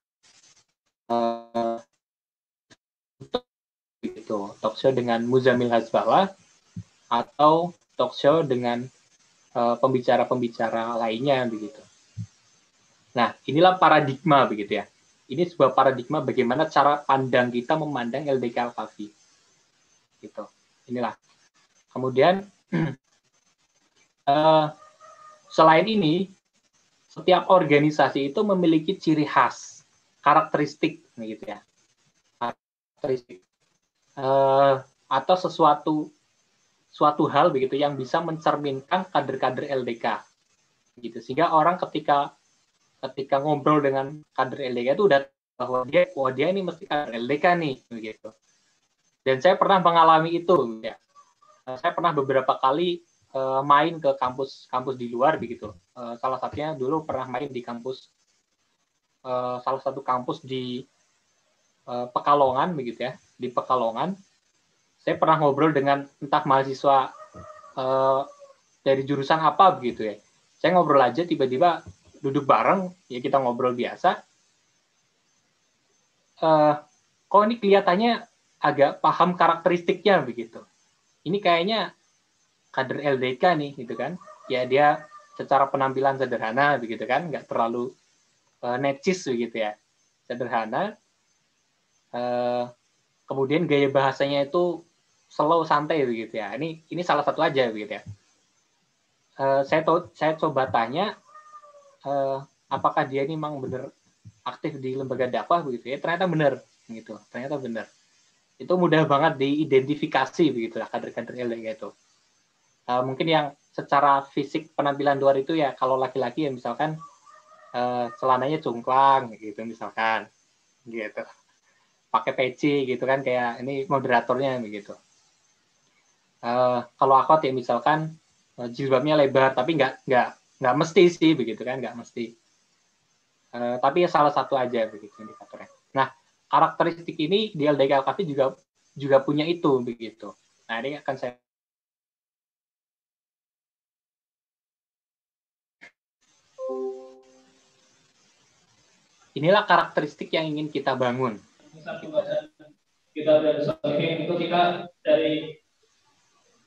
talk show dengan Muzamil Hasbala atau talk show dengan pembicara-pembicara lainnya begitu. Nah, inilah paradigma begitu ya. Ini sebuah paradigma bagaimana cara pandang kita memandang LDK Al-Kafi. Gitu. Inilah. Kemudian selain ini, setiap organisasi itu memiliki ciri khas, karakteristik, gitu ya, karakteristik atau suatu hal begitu yang bisa mencerminkan kader-kader LDK, gitu. Sehingga orang ketika ketika ngobrol dengan kader LDK itu udah bahwa dia ini mesti kader LDK nih begitu. Dan saya pernah mengalami itu ya. Saya pernah beberapa kali main ke kampus di luar begitu. Salah satunya dulu pernah main di kampus salah satu kampus di Pekalongan begitu ya. Di Pekalongan saya pernah ngobrol dengan entah mahasiswa dari jurusan apa begitu ya. Saya ngobrol aja tiba-tiba duduk bareng ya, kita ngobrol biasa. Kok ini kelihatannya agak paham karakteristiknya begitu. Ini kayaknya kader LDK nih gitu kan. Ya dia secara penampilan sederhana begitu kan, nggak terlalu necis begitu ya. Sederhana. Kemudian gaya bahasanya itu slow, santai begitu ya. Ini salah satu aja begitu ya. Saya coba tanya apakah dia ini memang benar aktif di lembaga dakwah begitu ya. Ternyata benar gitu. Ternyata benar. Itu mudah banget diidentifikasi begitu lah kader-kader LDK itu. Mungkin yang secara fisik penampilan luar itu ya kalau laki-laki ya misalkan celananya cungklang gitu misalkan gitu. Pakai peci gitu kan kayak ini moderatornya begitu. Kalau akhwat ya misalkan jilbabnya lebar tapi nggak mesti sih begitu kan, nggak mesti. Tapi ya salah satu aja begitu indikatornya. Nah, karakteristik ini di LDK Al-Kafi juga punya itu begitu. Nah, ini akan saya inilah karakteristik yang ingin kita bangun. Satu bacaan kita dari Solihin itu kita dari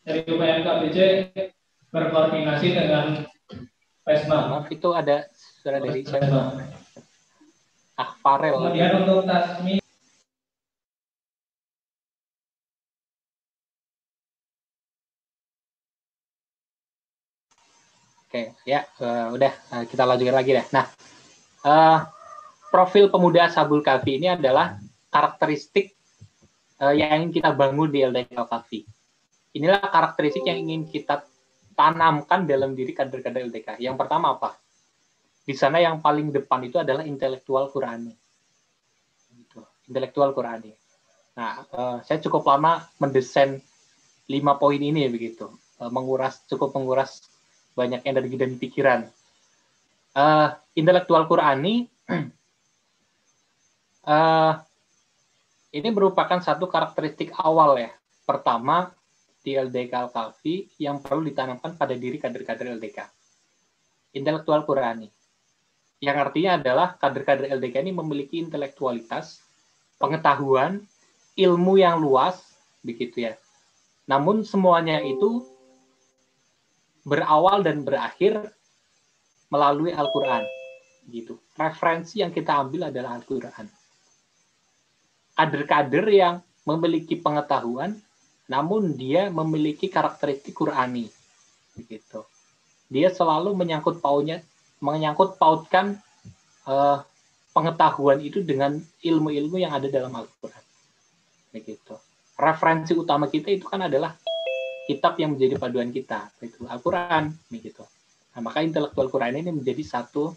UPMKBJ berkoordinasi dengan PESMA. Maaf, itu ada suara dari siapa? Farel. Kemudian untuk tasmi Oke, ya udah kita lanjutkan lagi deh. Nah, profil pemuda Ashabul Kahfi ini adalah karakteristik yang ingin kita bangun di LDK Al-Kahfi. Inilah karakteristik yang ingin kita tanamkan dalam diri kader-kader LDK. Yang pertama apa? Di sana yang paling depan itu adalah intelektual Qurani. Intelektual Qurani. Nah, saya cukup lama mendesain 5 poin ini begitu. Cukup menguras banyak energi dan pikiran. Intelektual Qurani ini merupakan satu karakteristik awal ya. Pertama, di LDK Al-Kahfi yang perlu ditanamkan pada diri kader-kader LDK. Intelektual Qurani. Yang artinya adalah kader-kader LDK ini memiliki intelektualitas, pengetahuan, ilmu yang luas, begitu ya. Namun semuanya itu berawal dan berakhir melalui Al-Quran. Gitu. Referensi yang kita ambil adalah Al-Quran. Kader-kader yang memiliki pengetahuan, namun dia memiliki karakteristik Qurani, begitu. Dia selalu menyangkut pautkan pengetahuan itu dengan ilmu-ilmu yang ada dalam Al-Quran, begitu. Referensi utama kita itu kan adalah kitab yang menjadi paduan kita, yaitu Al-Quran, begitu. Nah, maka intelektual Quran ini menjadi satu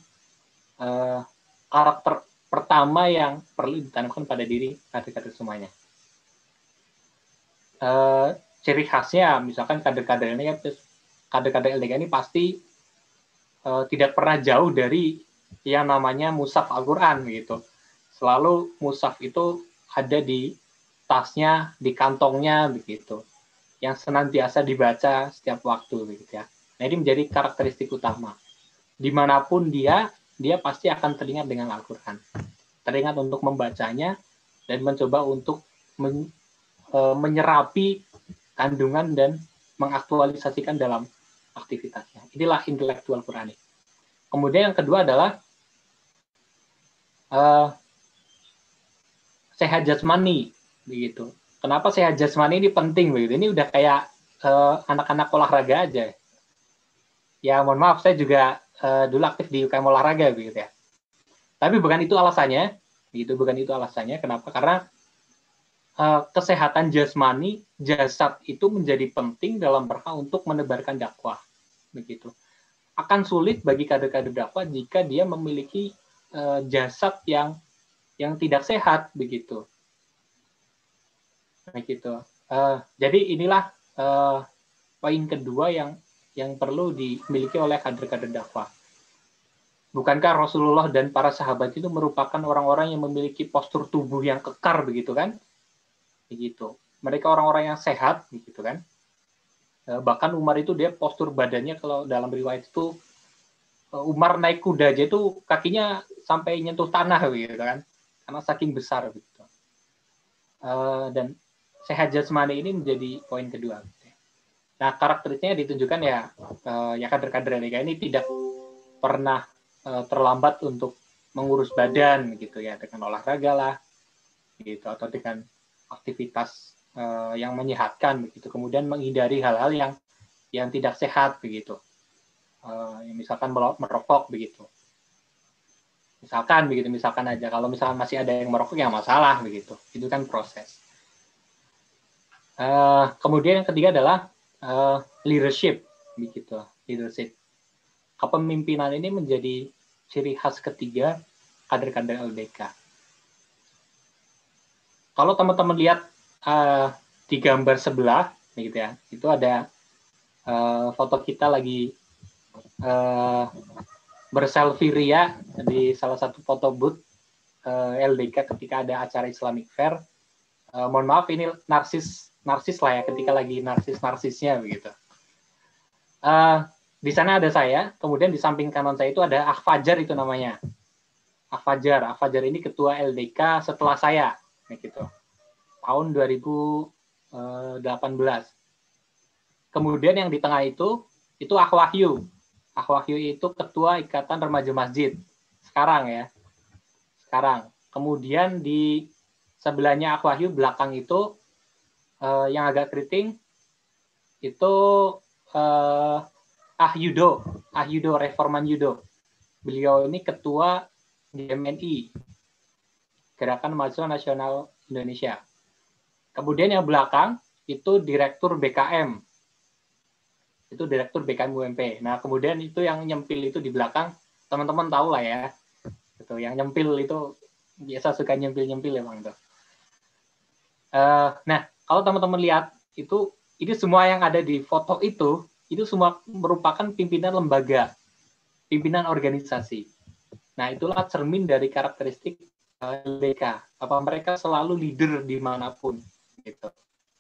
karakter pertama yang perlu ditanamkan pada diri kader-kader semuanya. Ciri khasnya, misalkan kader-kader ini, kader-kader LDK ini pasti tidak pernah jauh dari yang namanya mushaf Al-Quran, gitu. Selalu mushaf itu ada di tasnya, di kantongnya, begitu. Yang senantiasa dibaca setiap waktu, begitu ya. Nah, ini menjadi karakteristik utama. Dimanapun dia pasti akan teringat dengan Al-Quran. Teringat untuk membacanya dan mencoba untuk menyerapi kandungan dan mengaktualisasikan dalam aktivitasnya. Inilah intelektual Qurani. Kemudian yang kedua adalah sehat jasmani, begitu. Kenapa sehat jasmani ini penting begitu? Ini udah kayak anak-anak olahraga aja. Ya mohon maaf, saya juga dulu aktif di UKM olahraga begitu ya. Tapi bukan itu alasannya, gitu. Bukan itu alasannya. Kenapa? Karena kesehatan jasmani, jasad itu menjadi penting dalam rangka untuk menebarkan dakwah, begitu. akan sulit bagi kader-kader dakwah jika dia memiliki jasad yang tidak sehat begitu. Begitu. Jadi inilah poin kedua yang perlu dimiliki oleh kader-kader dakwah. Bukankah Rasulullah dan para sahabat itu merupakan orang-orang yang memiliki postur tubuh yang kekar begitu kan? Begitu. Mereka orang-orang yang sehat begitu kan? Bahkan Umar itu dia postur badannya kalau dalam riwayat itu Umar naik kuda aja itu kakinya sampai nyentuh tanah begitu kan? Karena saking besar begitu. Dan sehat jasmani ini menjadi poin kedua. Nah, karakteristiknya ditunjukkan ya kader-kader LDK ini tidak pernah terlambat untuk mengurus badan gitu ya, dengan olahraga lah gitu, atau dengan aktivitas yang menyehatkan begitu, kemudian menghindari hal-hal yang tidak sehat begitu, misalkan merokok begitu, misalkan aja kalau misalkan masih ada yang merokok ya masalah begitu, itu kan proses. Kemudian yang ketiga adalah leadership begitu, leadership. Kepemimpinan ini menjadi ciri khas ketiga kader-kader LDK. Kalau teman-teman lihat di gambar sebelah, gitu ya, itu ada foto kita lagi berselfie ria di salah satu foto booth LDK ketika ada acara Islamic Fair. Mohon maaf, ini narsis lah ya, ketika lagi narsisnya begitu. Di sana ada saya, kemudian di samping kanan saya itu ada Fajar itu namanya. Fajar ini ketua LDK setelah saya, gitu. Tahun 2018. Kemudian yang di tengah itu Wahyu. Wahyu itu ketua Ikatan Remaja Masjid. Sekarang ya. Kemudian di sebelahnya Wahyu, belakang itu yang agak keriting itu Yudo, Reforman Yudo. Beliau ini ketua GMNI, Gerakan Mahasiswa Nasional Indonesia. Kemudian yang belakang itu Direktur BKM. Itu Direktur BKM UMP. Nah, kemudian itu yang nyempil itu di belakang, teman-teman tahu lah ya. Itu yang nyempil itu biasa suka nyempil ya Bang tuh. Nah, kalau teman-teman lihat itu ini semua yang ada di foto itu semua merupakan pimpinan lembaga, pimpinan organisasi. Nah, itulah cermin dari karakteristik LDK. Apa mereka selalu leader dimanapun, gitu.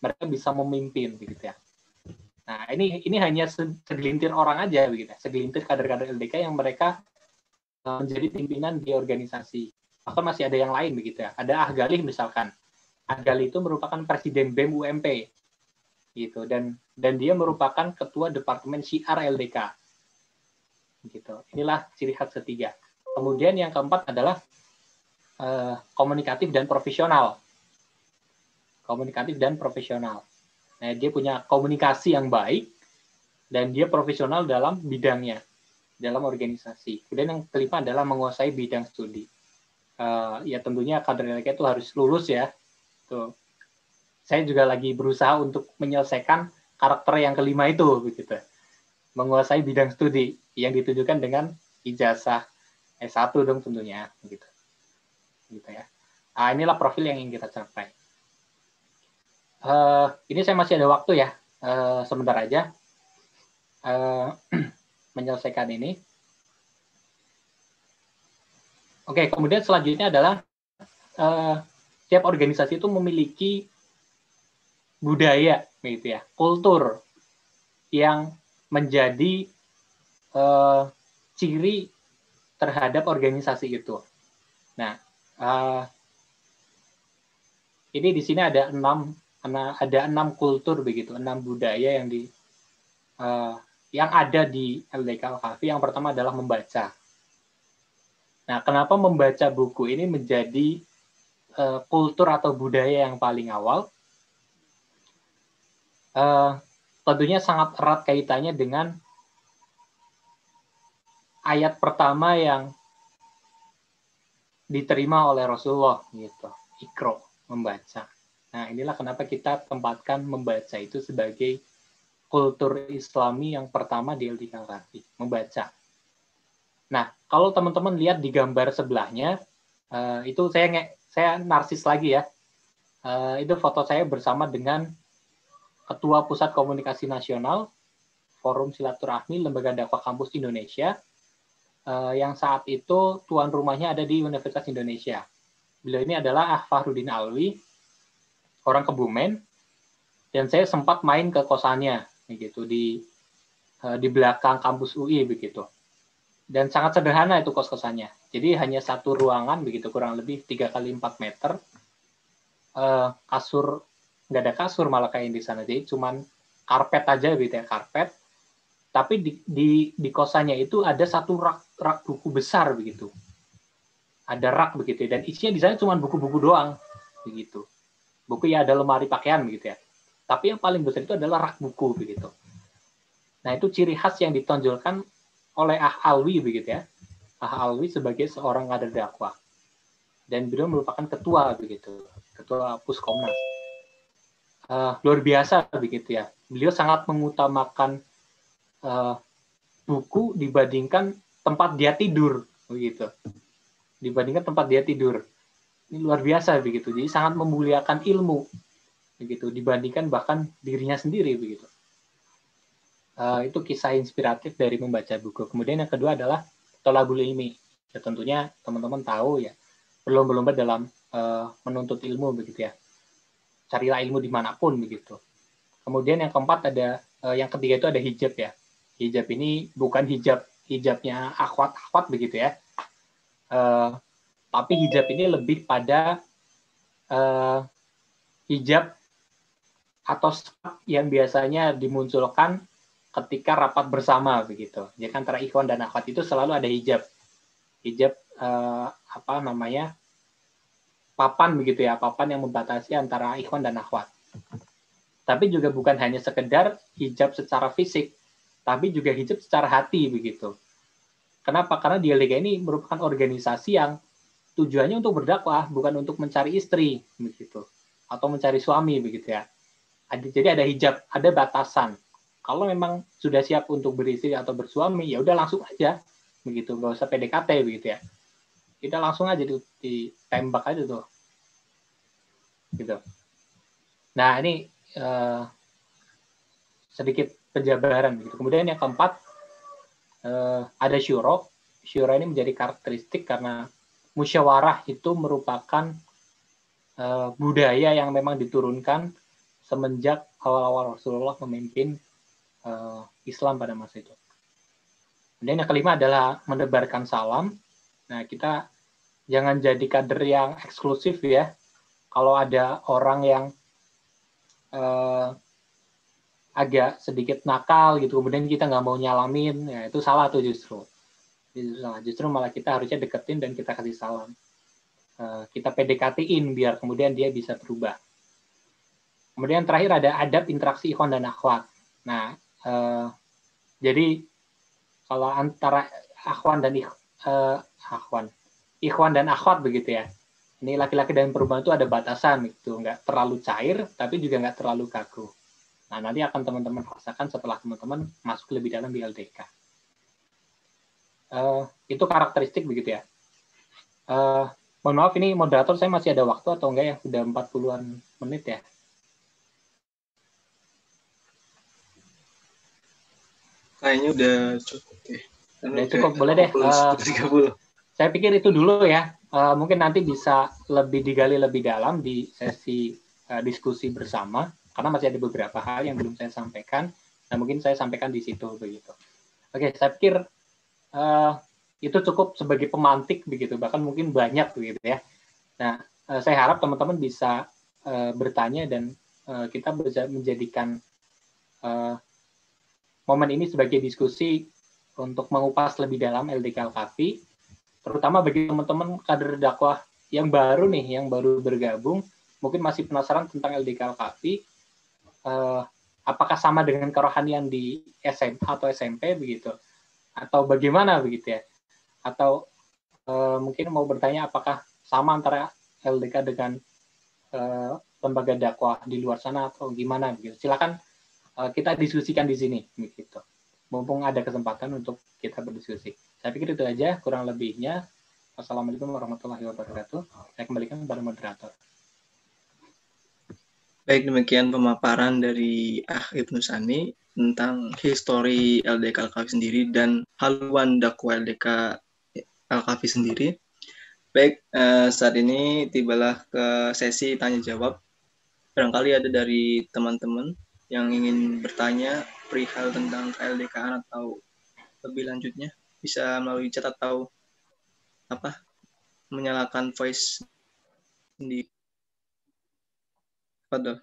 Mereka bisa memimpin, begitu ya. Nah, ini hanya segelintir orang aja, begitu. Segelintir kader-kader LDK yang mereka menjadi pimpinan di organisasi. Bahkan masih ada yang lain, begitu ya. Ada Galih misalkan. Galih itu merupakan presiden BEM UMP, gitu, dan dia merupakan ketua departemen syiar LDK, gitu. Inilah ciri khas ketiga. Kemudian yang keempat adalah komunikatif dan profesional. Nah, dia punya komunikasi yang baik dan dia profesional dalam bidangnya, dalam organisasi. Kemudian yang kelima adalah menguasai bidang studi. Ya tentunya kader LDK itu harus lulus ya. Tuh. Saya juga lagi berusaha untuk menyelesaikan karakter yang kelima itu, begitu. Menguasai bidang studi yang ditunjukkan dengan ijazah S1 dong tentunya, begitu. Gitu ya. Nah, inilah profil yang ingin kita capai. Ini saya masih ada waktu ya, sebentar aja menyelesaikan ini. Oke, kemudian selanjutnya adalah setiap organisasi itu memiliki budaya, gitu ya, kultur yang menjadi ciri terhadap organisasi itu. Nah, ini di sini ada 6 kultur begitu, 6 budaya yang ada di LDK Al-Kahfi. Yang pertama adalah membaca. Nah, kenapa membaca buku ini menjadi kultur atau budaya yang paling awal? Tentunya sangat erat kaitannya dengan ayat pertama yang diterima oleh Rasulullah, gitu. Iqra, membaca. Nah, inilah kenapa kita tempatkan membaca itu sebagai kultur Islami yang pertama di LDK Al-Kahfi, membaca. Nah, kalau teman-teman lihat di gambar sebelahnya, itu saya narsis lagi ya. Itu foto saya bersama dengan Ketua Pusat Komunikasi Nasional Forum Silaturahmi Lembaga Dakwah Kampus Indonesia, yang saat itu tuan rumahnya ada di Universitas Indonesia. Beliau ini adalah Fahrudin Alwi, orang Kebumen, dan saya sempat main ke kosannya, begitu di belakang kampus UI begitu. Dan sangat sederhana itu kos-kosannya. Jadi hanya satu ruangan begitu, kurang lebih 3x4 meter. Kasur nggak ada kasur malah kayak di sana, jadi cuman karpet aja gitu ya, karpet. Tapi di kosannya itu ada satu rak buku besar begitu. Ada rak begitu ya, dan isinya di sana cuma buku-buku doang begitu. Buku ya ada lemari pakaian begitu ya. Tapi yang paling besar itu adalah rak buku begitu. Nah, itu ciri khas yang ditonjolkan oleh Alwi begitu ya. Alwi sebagai seorang kader dakwah. Dan beliau merupakan ketua begitu, ketua Puskomnas. Luar biasa begitu ya. Beliau sangat mengutamakan buku dibandingkan tempat dia tidur begitu. Dibandingkan tempat dia tidur. Ini luar biasa begitu. Jadi sangat memuliakan ilmu begitu dibandingkan bahkan dirinya sendiri begitu. Itu kisah inspiratif dari membaca buku. Kemudian yang kedua adalah thalabul ilmi. Ya, tentunya teman-teman tahu ya, berlomba-lomba dalam menuntut ilmu begitu ya. Carilah ilmu dimanapun begitu. Kemudian yang keempat ada, yang ketiga itu ada hijab ya. Hijab ini bukan hijabnya akhwat begitu ya. Tapi hijab ini lebih pada hijab atau yang biasanya dimunculkan ketika rapat bersama begitu. Jadi antara ikhwan dan akhwat itu selalu ada hijab. Hijab papan begitu ya, papan yang membatasi antara ikhwan dan akhwat. Tapi juga bukan hanya sekedar hijab secara fisik, tapi juga hijab secara hati begitu. Kenapa? Karena di LDK ini merupakan organisasi yang tujuannya untuk berdakwah, bukan untuk mencari istri begitu atau mencari suami begitu ya. Jadi ada hijab, ada batasan. Kalau memang sudah siap untuk beristri atau bersuami, ya udah langsung aja begitu, nggak usah PDKT begitu ya. Kita langsung aja ditembak aja tuh. Gitu. Nah, ini sedikit penjabaran gitu. Kemudian yang keempat ada syuro. Syuro ini menjadi karakteristik karena musyawarah itu merupakan budaya yang memang diturunkan semenjak awal-awal Rasulullah memimpin Islam pada masa itu. Kemudian yang kelima adalah menebarkan salam. Nah, kita jangan jadi kader yang eksklusif ya. Kalau ada orang yang agak sedikit nakal gitu, kemudian kita nggak mau nyalamin, ya itu salah tuh justru. Justru malah kita harusnya deketin dan kita kasih salam. Kita PDKT-in biar kemudian dia bisa berubah. Kemudian terakhir ada adab interaksi ikhwan dan akhwat. Nah, jadi kalau antara ikhwan dan akhwat begitu ya. Ini laki-laki dan perempuan itu ada batasan gitu, nggak terlalu cair, tapi juga nggak terlalu kaku. Nah, nanti akan teman-teman rasakan setelah teman-teman masuk lebih dalam di LDK. Itu karakteristik begitu ya. Mohon maaf, ini moderator saya masih ada waktu atau enggak ya? Sudah 40-an menit ya. Kayaknya udah cukup ya. Udah cukup, boleh deh. 30. Saya pikir itu dulu ya. Mungkin nanti bisa lebih digali lebih dalam di sesi diskusi bersama, karena masih ada beberapa hal yang belum saya sampaikan, dan mungkin saya sampaikan di situ begitu. Oke, saya pikir itu cukup sebagai pemantik begitu, bahkan mungkin banyak begitu ya. Nah, saya harap teman-teman bisa bertanya dan kita bisa menjadikan momen ini sebagai diskusi untuk mengupas lebih dalam LDK Al-Kahfi, terutama bagi teman-teman kader dakwah yang baru nih, yang baru bergabung, mungkin masih penasaran tentang LDK Al-Kahfi, apakah sama dengan kerohanian di SMA atau SMP begitu, atau bagaimana begitu ya, atau mungkin mau bertanya apakah sama antara LDK dengan lembaga dakwah di luar sana atau gimana begitu. Silakan kita diskusikan di sini, begitu. Mumpung ada kesempatan untuk kita berdiskusi. Saya pikir itu aja, kurang lebihnya. Wassalamualaikum warahmatullahi wabarakatuh. Saya kembalikan kepada moderator. Baik, demikian pemaparan dari Ibnu Sani tentang histori LDK Al-Kahfi sendiri dan haluan dakwah LDK Al-Kahfi sendiri. Baik, saat ini tibalah ke sesi tanya jawab. Barangkali ada dari teman-teman yang ingin bertanya perihal tentang KLDK atau lebih lanjutnya, bisa melalui chat atau menyalakan voice sendiri. Fadol.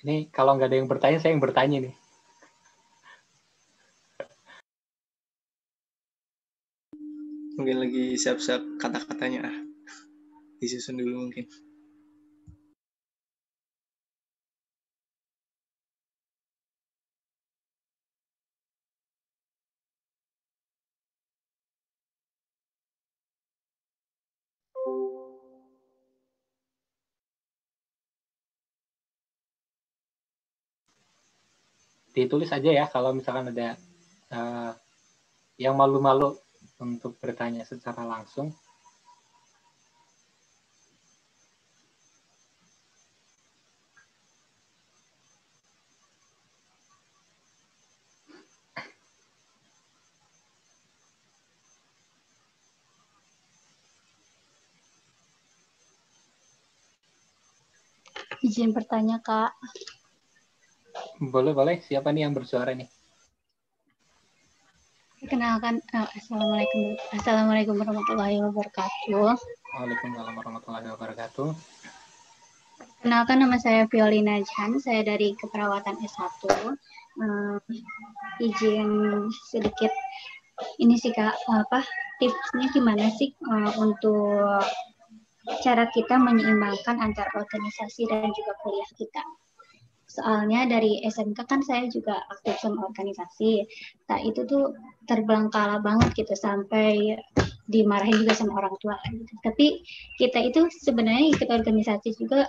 Ini kalau nggak ada yang bertanya, saya yang bertanya nih. Mungkin lagi siap-siap kata-katanya. Disusun dulu mungkin. Ditulis aja ya kalau misalkan ada yang malu-malu untuk bertanya secara langsung. Izin bertanya, Kak. Boleh. Siapa nih yang bersuara nih? Kenalkan, Assalamualaikum warahmatullahi wabarakatuh. Waalaikumsalam warahmatullahi wabarakatuh. Kenalkan, nama saya Violina Jan, saya dari keperawatan S1. Izin sedikit, ini sih Kak, tipsnya gimana sih untuk cara kita menyeimbangkan antara organisasi dan juga kuliah kita. Soalnya dari SMK kan saya juga aktif sama organisasi. Nah itu tuh terbelangkala banget gitu sampai dimarahin juga sama orang tua. Gitu. Tapi kita itu sebenarnya ikut organisasi juga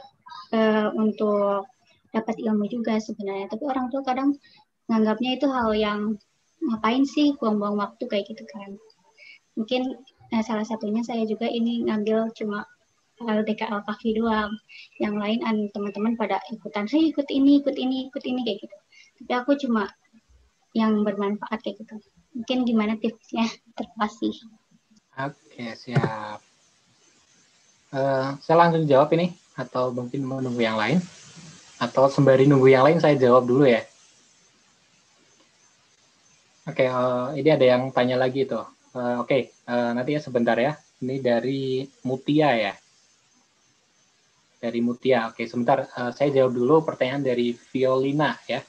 untuk dapat ilmu juga sebenarnya. Tapi orang tua kadang nganggapnya itu hal yang ngapain sih buang-buang waktu kayak gitu kan. Mungkin salah satunya saya juga ini ngambil cuma LDK Al-Kahfi doang. Yang lain teman-teman pada ikutan, saya ikut ini kayak gitu. Tapi aku cuma yang bermanfaat kayak gitu. Mungkin gimana tipsnya? Terima kasih. Oke, siap. Saya langsung jawab ini, atau mungkin mau nunggu yang lain? Atau sembari nunggu yang lain, saya jawab dulu ya. Oke, ini ada yang tanya lagi tuh. Nanti ya sebentar ya. Ini dari Mutia ya. Dari Mutia. Oke, sebentar. Saya jawab dulu pertanyaan dari Violina ya.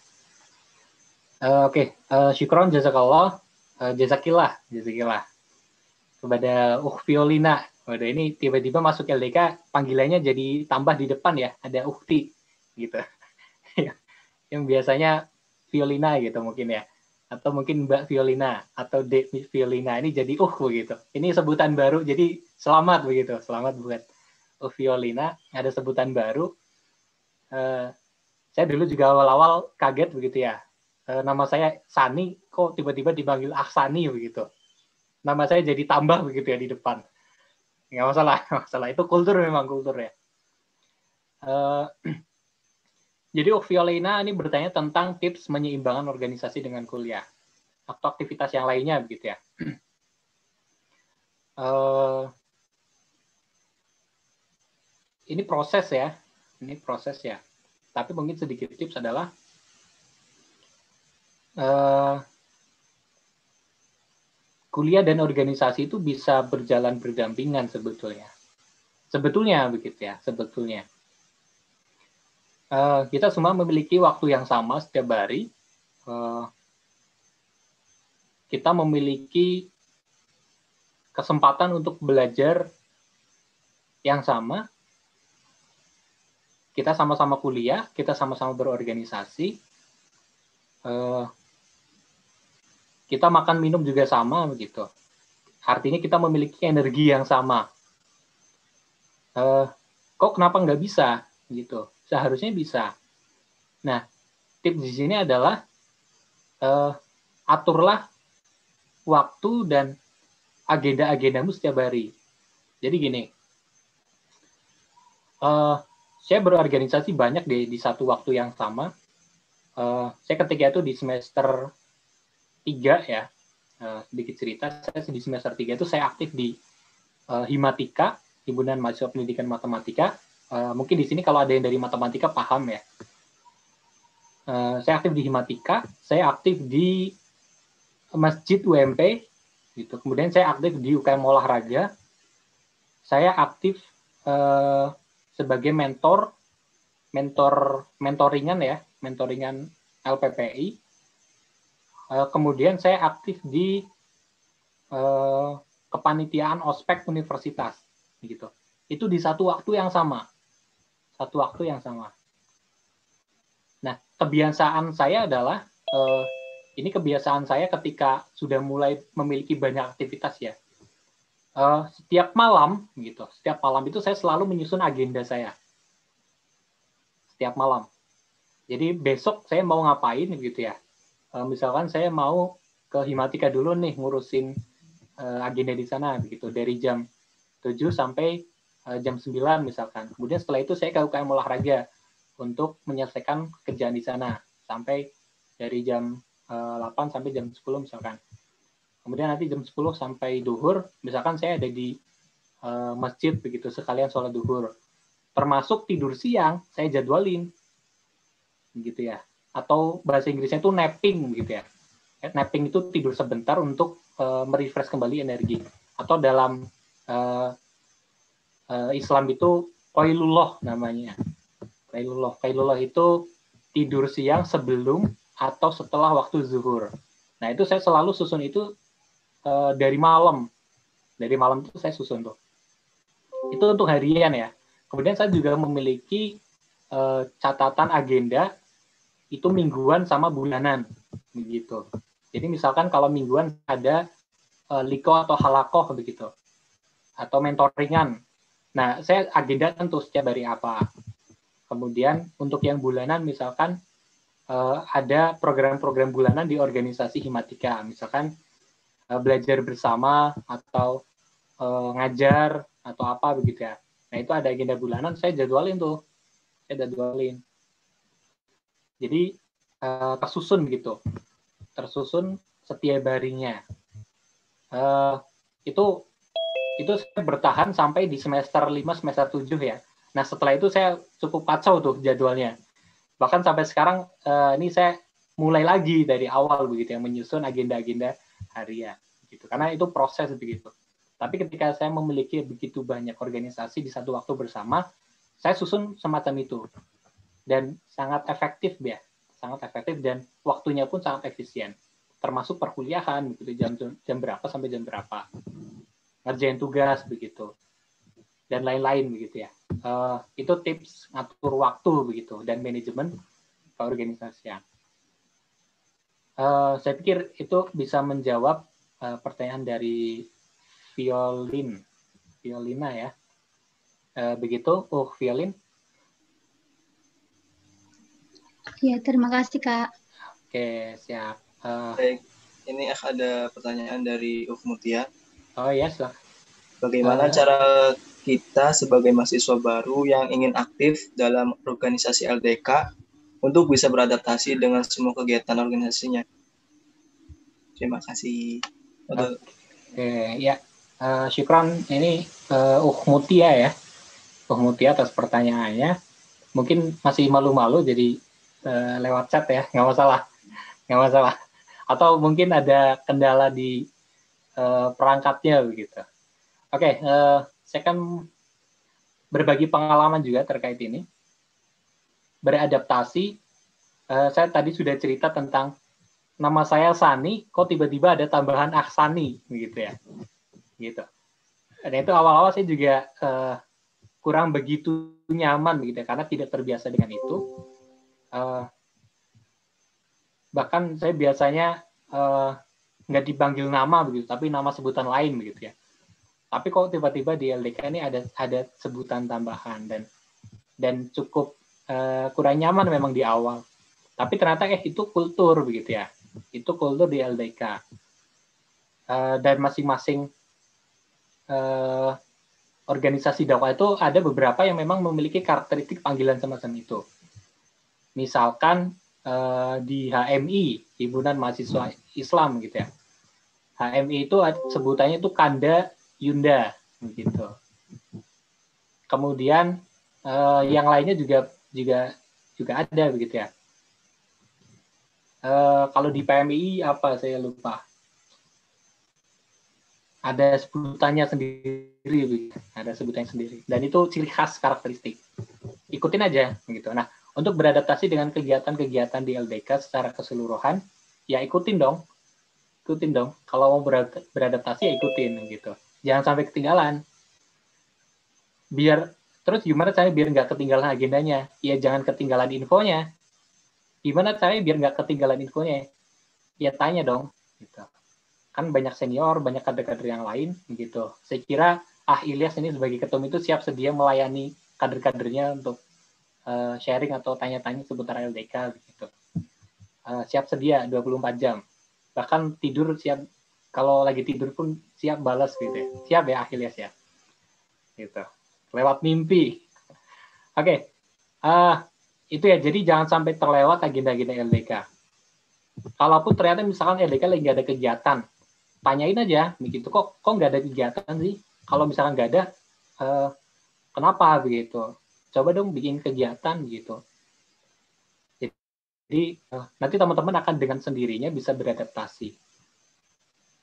Syukron jazakallah. Jazakillah. Kepada Violina. Waduh, ini tiba-tiba masuk LDK, panggilannya jadi tambah di depan ya. Ada Ukti gitu. Yang biasanya Violina gitu mungkin ya. Atau mungkin Mbak Violina atau Dek Violina, ini jadi begitu. Ini sebutan baru, jadi selamat begitu. Selamat buat Violina, ada sebutan baru. Saya dulu juga awal-awal kaget begitu ya. Nama saya Sani, kok tiba-tiba dipanggil Ahsani begitu. Nama saya jadi tambah begitu ya di depan. Nggak masalah. Itu kultur, memang kultur ya. Jadi Violina ini bertanya tentang tips menyeimbangkan organisasi dengan kuliah atau aktivitas yang lainnya begitu ya. Ini proses ya. Tapi mungkin sedikit tips adalah kuliah dan organisasi itu bisa berjalan berdampingan sebetulnya. Sebetulnya begitu ya, sebetulnya. Kita semua memiliki waktu yang sama setiap hari. kita memiliki kesempatan untuk belajar yang sama, kita sama-sama kuliah, kita sama-sama berorganisasi, kita makan minum juga sama begitu. Artinya kita memiliki energi yang sama. Kok kenapa nggak bisa gitu? Seharusnya bisa. Nah, tips di sini adalah aturlah waktu dan agenda-agendamu setiap hari. Jadi gini, saya berorganisasi banyak di satu waktu yang sama. Saya ketika itu di semester 3 ya, sedikit cerita, saya di semester 3 itu saya aktif di Himatika, Himpunan Mahasiswa Pendidikan Matematika. Mungkin di sini kalau ada yang dari matematika paham ya. Saya aktif di Himatika, saya aktif di Masjid UMP, gitu. Kemudian saya aktif di UKM Olahraga, saya aktif sebagai mentoringan LPPI. Kemudian saya aktif di kepanitiaan ospek universitas, gitu. Itu di satu waktu yang sama. Nah, kebiasaan saya adalah ini kebiasaan saya ketika sudah mulai memiliki banyak aktivitas ya. Setiap malam itu saya selalu menyusun agenda saya. Setiap malam. Jadi besok saya mau ngapain gitu ya. Misalkan saya mau ke Himatika dulu nih ngurusin agenda di sana begitu dari jam 7 sampai jam 9 misalkan. Kemudian setelah itu saya ke UKM Olahraga untuk menyelesaikan kerjaan di sana sampai dari jam 8 sampai jam 10 misalkan. Kemudian nanti jam 10 sampai duhur, misalkan saya ada di masjid begitu sekalian sholat duhur. Termasuk tidur siang saya jadwalin, gitu ya. Atau bahasa Inggrisnya itu napping gitu ya. Napping itu tidur sebentar untuk merefresh kembali energi. Atau dalam Islam itu qailullah namanya. Qailullah itu tidur siang sebelum atau setelah waktu zuhur. Nah itu saya selalu susun itu dari malam. Dari malam itu saya susun tuh. Itu untuk harian ya. Kemudian saya juga memiliki catatan agenda itu mingguan sama bulanan begitu. Jadi misalkan kalau mingguan ada liko atau halakoh begitu. Atau mentoringan. Nah, saya agenda tentu setiap hari apa. Kemudian untuk yang bulanan misalkan ada program-program bulanan di organisasi Himatika. Misalkan belajar bersama atau ngajar atau apa begitu ya. Nah, itu ada agenda bulanan, saya jadwalin tuh. Jadi tersusun gitu. Tersusun setiap harinya. Itu saya bertahan sampai di semester 5, semester 7 ya. Nah, setelah itu saya cukup kacau tuh jadwalnya. Bahkan sampai sekarang ini saya mulai lagi dari awal begitu ya, menyusun agenda-agenda harian gitu. Karena itu proses begitu. Tapi ketika saya memiliki begitu banyak organisasi di satu waktu bersama, saya susun semacam itu. Dan sangat efektif ya. Sangat efektif dan waktunya pun sangat efisien. Termasuk perkuliahan gitu, jam berapa sampai jam berapa. Ngerjain tugas begitu. Dan lain-lain begitu ya. Itu tips ngatur waktu begitu dan manajemen keorganisasian. Saya pikir itu bisa menjawab pertanyaan dari Violina ya. Begitu, Violin. Ya, terima kasih Kak. Oke, siap. Baik, ini ada pertanyaan dari Mutia. Oh ya, silahkan. Bagaimana cara kita sebagai mahasiswa baru yang ingin aktif dalam organisasi LDK untuk bisa beradaptasi dengan semua kegiatan organisasinya? Terima kasih. Oke, ya. Syukran ini Mutia ya. Mutia atas pertanyaannya. Mungkin masih malu-malu jadi lewat chat ya, nggak masalah. Atau mungkin ada kendala di perangkatnya begitu. Oke, saya akan berbagi pengalaman juga terkait ini. Beradaptasi, saya tadi sudah cerita tentang nama saya Sani, kok tiba-tiba ada tambahan Aksani, gitu ya. Gitu. Dan itu awal-awal saya juga kurang begitu nyaman, begitu ya, karena tidak terbiasa dengan itu. Bahkan saya biasanya nggak dipanggil nama begitu, tapi nama sebutan lain begitu ya. Tapi kok tiba-tiba di LDK ini ada sebutan tambahan dan cukup kurang nyaman memang di awal. Tapi ternyata itu kultur begitu ya. Itu kultur di LDK. Dan masing-masing organisasi dakwah itu ada beberapa yang memang memiliki karakteristik panggilan semacam itu. Misalkan di HMI, Himpunan Mahasiswa Islam gitu ya. HMI itu sebutannya itu Kanda Yunda gitu. Kemudian yang lainnya juga ada begitu ya. Kalau di PMI apa saya lupa. Ada sebutannya sendiri, ada sebutannya sendiri. Dan itu ciri khas karakteristik. Ikutin aja gitu. Nah, untuk beradaptasi dengan kegiatan-kegiatan di LDK secara keseluruhan, ya ikutin dong. Kalau mau beradaptasi ya ikutin gitu. Jangan sampai ketinggalan. Terus gimana caranya biar nggak ketinggalan agendanya? Ya jangan ketinggalan infonya. Gimana caranya biar nggak ketinggalan infonya? Ya tanya dong. Gitu. Kan banyak senior, banyak kader-kader yang lain gitu. Saya kira Ilyas ini sebagai ketum itu siap sedia melayani kader-kadernya untuk sharing atau tanya-tanya seputar LDK gitu. Siap sedia 24 jam. Bahkan tidur siap, kalau lagi tidur pun siap balas gitu ya. Siap ya Ilyas ya. Gitu. Lewat mimpi. Oke. Itu ya, jadi jangan sampai terlewat agenda-agenda LDK. Kalaupun ternyata misalkan LDK lagi nggak ada kegiatan, tanyain aja begitu, kok nggak ada kegiatan sih? Kalau misalkan nggak ada, kenapa begitu? Coba dong bikin kegiatan gitu. Jadi nanti teman-teman akan dengan sendirinya bisa beradaptasi.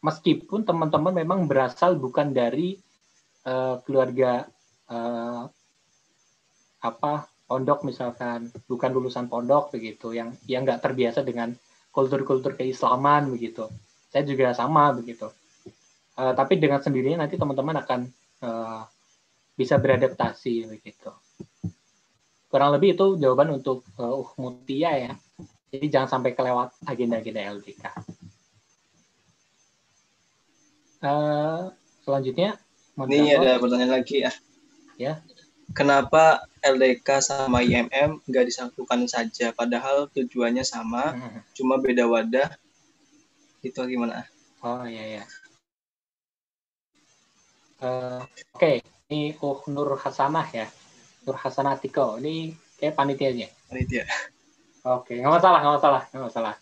Meskipun teman-teman memang berasal bukan dari keluarga pondok misalkan, bukan lulusan pondok begitu, yang nggak terbiasa dengan kultur-kultur keislaman begitu. Saya juga sama begitu. Tapi dengan sendirinya nanti teman-teman akan bisa beradaptasi begitu. Kurang lebih itu jawaban untuk Mutia ya. Jadi jangan sampai kelewat agenda-agenda LDK. Selanjutnya, ini ada pertanyaan lagi ya. Ya. Kenapa LDK sama IMM nggak disatukan saja, padahal tujuannya sama, cuma beda wadah? Itu gimana? Oh iya ya. Oke, ini Nur Hasanah ya. Nur Hasanah Tiko. Ini kayak panitianya. Panitia. Oke, nggak masalah.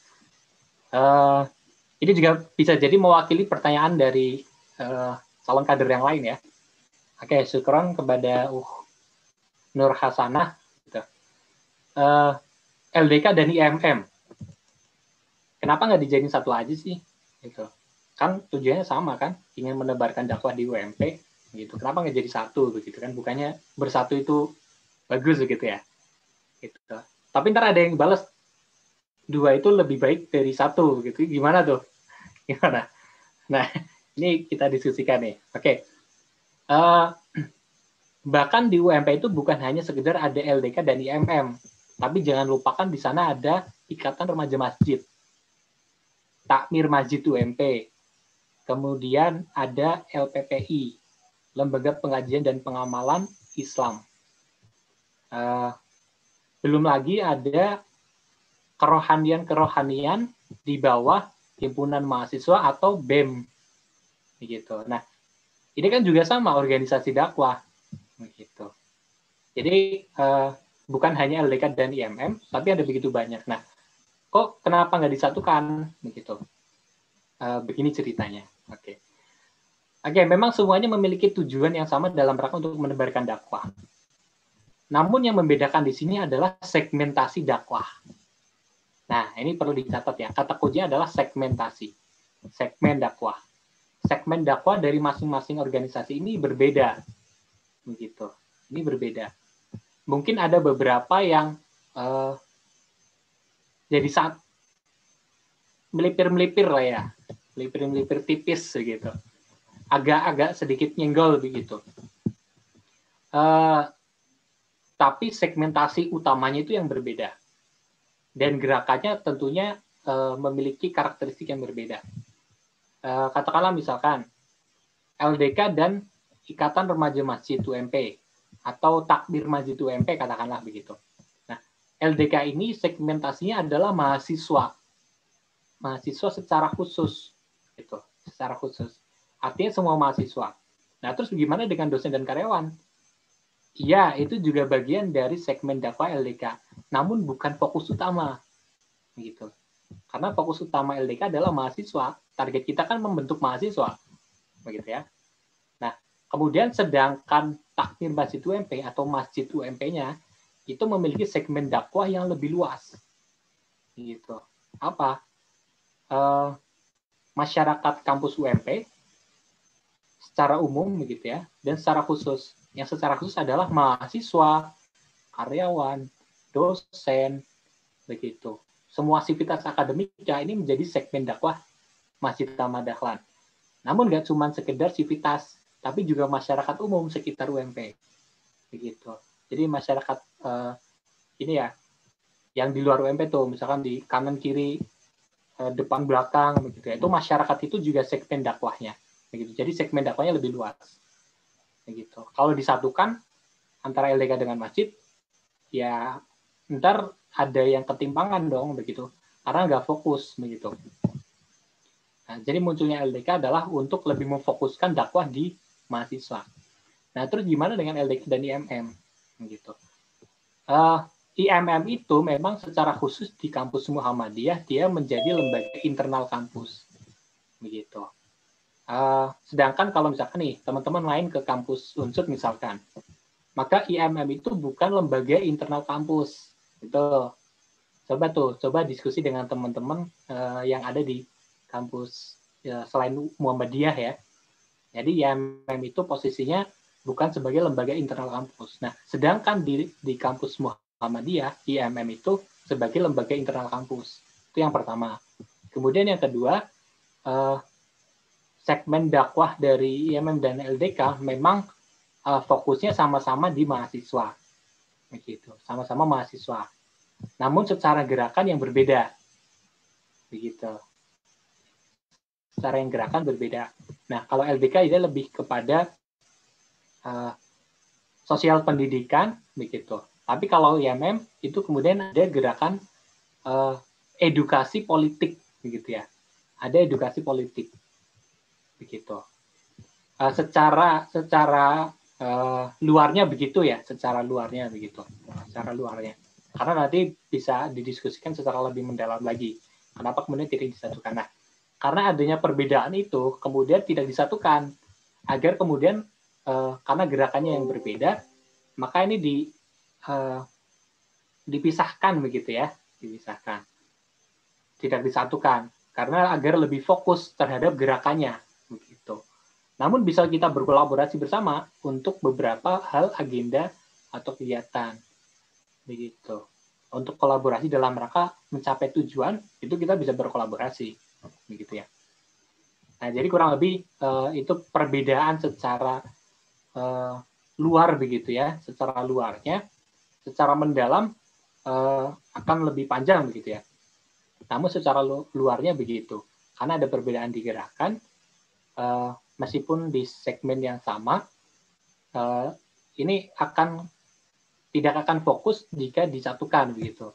Ini juga bisa jadi mewakili pertanyaan dari calon kader yang lain ya. Oke, syukron kepada Nur Hasanah. Gitu. LDK dan IMM. Kenapa nggak dijadiin satu aja sih? Gitu. Kan tujuannya sama kan, ingin menebarkan dakwah di UMP. Gitu. Kenapa nggak jadi satu begitu kan? Bukannya bersatu itu bagus begitu ya? Gitu. Tapi ntar ada yang balas, 2 itu lebih baik dari 1 gitu. Gimana tuh? Gimana? Nah, ini kita diskusikan nih. Oke. Bahkan di UMP itu bukan hanya sekedar ada LDK dan IMM, tapi jangan lupakan di sana ada Ikatan Remaja Masjid, Takmir Masjid UMP, kemudian ada LPPI, Lembaga Pengajian dan Pengamalan Islam. Belum lagi ada kerohanian di bawah Himpunan Mahasiswa atau BEM. Begitu. Nah, ini kan juga sama organisasi dakwah. Begitu. Jadi bukan hanya LDK dan IMM, tapi ada begitu banyak. Nah, kok kenapa nggak disatukan? Begitu. Begini ceritanya. Oke, memang semuanya memiliki tujuan yang sama dalam rangka untuk menebarkan dakwah. Namun yang membedakan di sini adalah segmentasi dakwah. Nah, ini perlu dicatat ya. Kata kuncinya adalah segmentasi. Segmen dakwah. Segmen dakwah dari masing-masing organisasi ini berbeda. Begitu. Ini berbeda. Mungkin ada beberapa yang jadi melipir-melipir lah ya, melipir-melipir tipis begitu, agak-agak sedikit nyenggol begitu. Tapi segmentasi utamanya itu yang berbeda, dan gerakannya tentunya memiliki karakteristik yang berbeda. Katakanlah misalkan LDK dan Ikatan Remaja Masjid UMP atau Takbir Masjid UMP, katakanlah begitu. Nah, LDK ini segmentasinya adalah mahasiswa secara khusus, gitu, secara khusus. Artinya semua mahasiswa. Nah, terus bagaimana dengan dosen dan karyawan? Iya, itu juga bagian dari segmen dakwah LDK, namun bukan fokus utama, gitu. Karena fokus utama LDK adalah mahasiswa. Target kita kan membentuk mahasiswa, begitu ya. Nah, kemudian sedangkan Takmir Masjid UMP atau Masjid UMP-nya itu memiliki segmen dakwah yang lebih luas, gitu. Apa? Masyarakat kampus UMP secara umum, begitu ya, dan secara khusus. Yang secara khusus adalah mahasiswa, karyawan, dosen, begitu. Semua aktivitas akademiknya ini menjadi segmen dakwah Masjid Ahmad Dahlan. Namun nggak cuma sekedar civitas, tapi juga masyarakat umum sekitar UMP, begitu. Jadi masyarakat ini ya, yang di luar UMP tuh, misalkan di kanan kiri, depan belakang, begitu ya. Itu masyarakat itu juga segmen dakwahnya, begitu. Jadi segmen dakwahnya lebih luas, begitu. Kalau disatukan antara LDK dengan masjid, ya ntar ada yang ketimpangan dong, begitu. Karena nggak fokus, begitu. Nah, jadi munculnya LDK adalah untuk lebih memfokuskan dakwah di mahasiswa. Nah, terus gimana dengan LDK dan IMM? Gitu. IMM itu memang secara khusus di kampus Muhammadiyah dia menjadi lembaga internal kampus, begitu. Sedangkan kalau misalkan nih teman-teman main ke kampus Unsud misalkan, maka IMM itu bukan lembaga internal kampus. Itu coba diskusi dengan teman-teman yang ada di kampus selain Muhammadiyah ya. Jadi IMM itu posisinya bukan sebagai lembaga internal kampus. Nah, sedangkan di kampus Muhammadiyah, IMM itu sebagai lembaga internal kampus. Itu yang pertama. Kemudian yang kedua, segmen dakwah dari IMM dan LDK memang fokusnya sama-sama di mahasiswa. Begitu, sama-sama mahasiswa. Namun secara gerakan yang berbeda. Begitu. Secara yang gerakan berbeda. Nah, kalau LDK ini lebih kepada sosial pendidikan, begitu. Tapi kalau IMM itu kemudian ada gerakan edukasi politik, begitu ya. Ada edukasi politik, begitu. Secara luarnya begitu ya, secara luarnya begitu, secara luarnya. Karena nanti bisa didiskusikan secara lebih mendalam lagi. Kenapa kemudian tidak disatukan? Nah, karena adanya perbedaan itu kemudian tidak disatukan agar kemudian karena gerakannya yang berbeda maka ini dipisahkan begitu ya, dipisahkan, tidak disatukan karena agar lebih fokus terhadap gerakannya begitu. Namun bisa kita berkolaborasi bersama untuk beberapa hal agenda atau kegiatan begitu. Untuk kolaborasi dalam rangka mencapai tujuan itu kita bisa berkolaborasi begitu ya. Nah, jadi kurang lebih itu perbedaan secara luar begitu ya, secara luarnya, secara mendalam akan lebih panjang begitu ya. Namun secara luarnya begitu, karena ada perbedaan di gerakan, meskipun di segmen yang sama, ini tidak akan fokus jika disatukan begitu.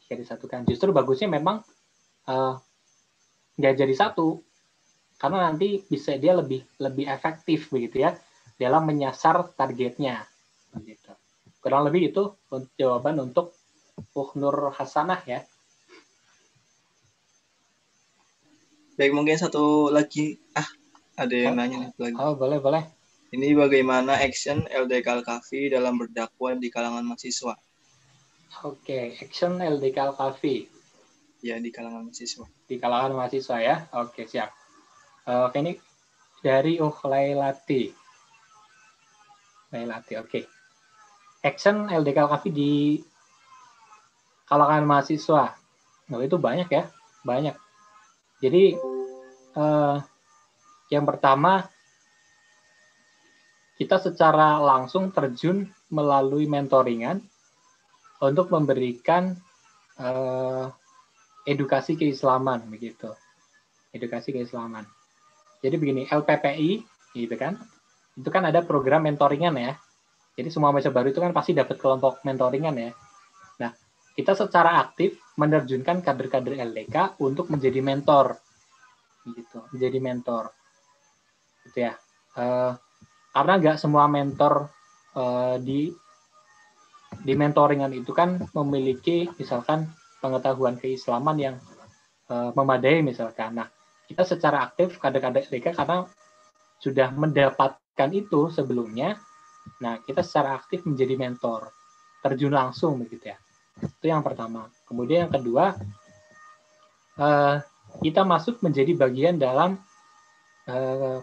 Jika disatukan, justru bagusnya memang nggak jadi satu, karena nanti bisa dia lebih efektif begitu ya dalam menyasar targetnya begitu. Kurang lebih itu jawaban untuk Nur Hasanah ya. Baik, mungkin satu lagi ada yang nanya lagi. Oh, boleh. Ini bagaimana action LDK Al-Kafi dalam berdakwah di kalangan mahasiswa? Oke, action LDK Al-Kafi. Ya, di kalangan mahasiswa. Di kalangan mahasiswa ya. Oke, siap. Oke, ini dari Lailati. Oke. Action LDK Al-Kafi di kalangan mahasiswa. Nah, itu banyak ya. Banyak. Jadi yang pertama, kita secara langsung terjun melalui mentoringan untuk memberikan edukasi keislaman, begitu. Edukasi keislaman. Jadi begini, LPPI, gitu kan? Itu kan ada program mentoringan ya. Jadi semua mahasiswa baru itu kan pasti dapat kelompok mentoringan ya. Nah, kita secara aktif menerjunkan kader-kader LDK untuk menjadi mentor, gitu. Menjadi mentor, gitu ya. Karena nggak semua mentor di mentoringan itu kan memiliki misalkan pengetahuan keislaman yang memadai misalkan. Nah, kita secara aktif kader-kader LDK karena sudah mendapatkan itu sebelumnya. Nah, kita secara aktif menjadi mentor, terjun langsung begitu ya. Itu yang pertama. Kemudian yang kedua, kita masuk menjadi bagian dalam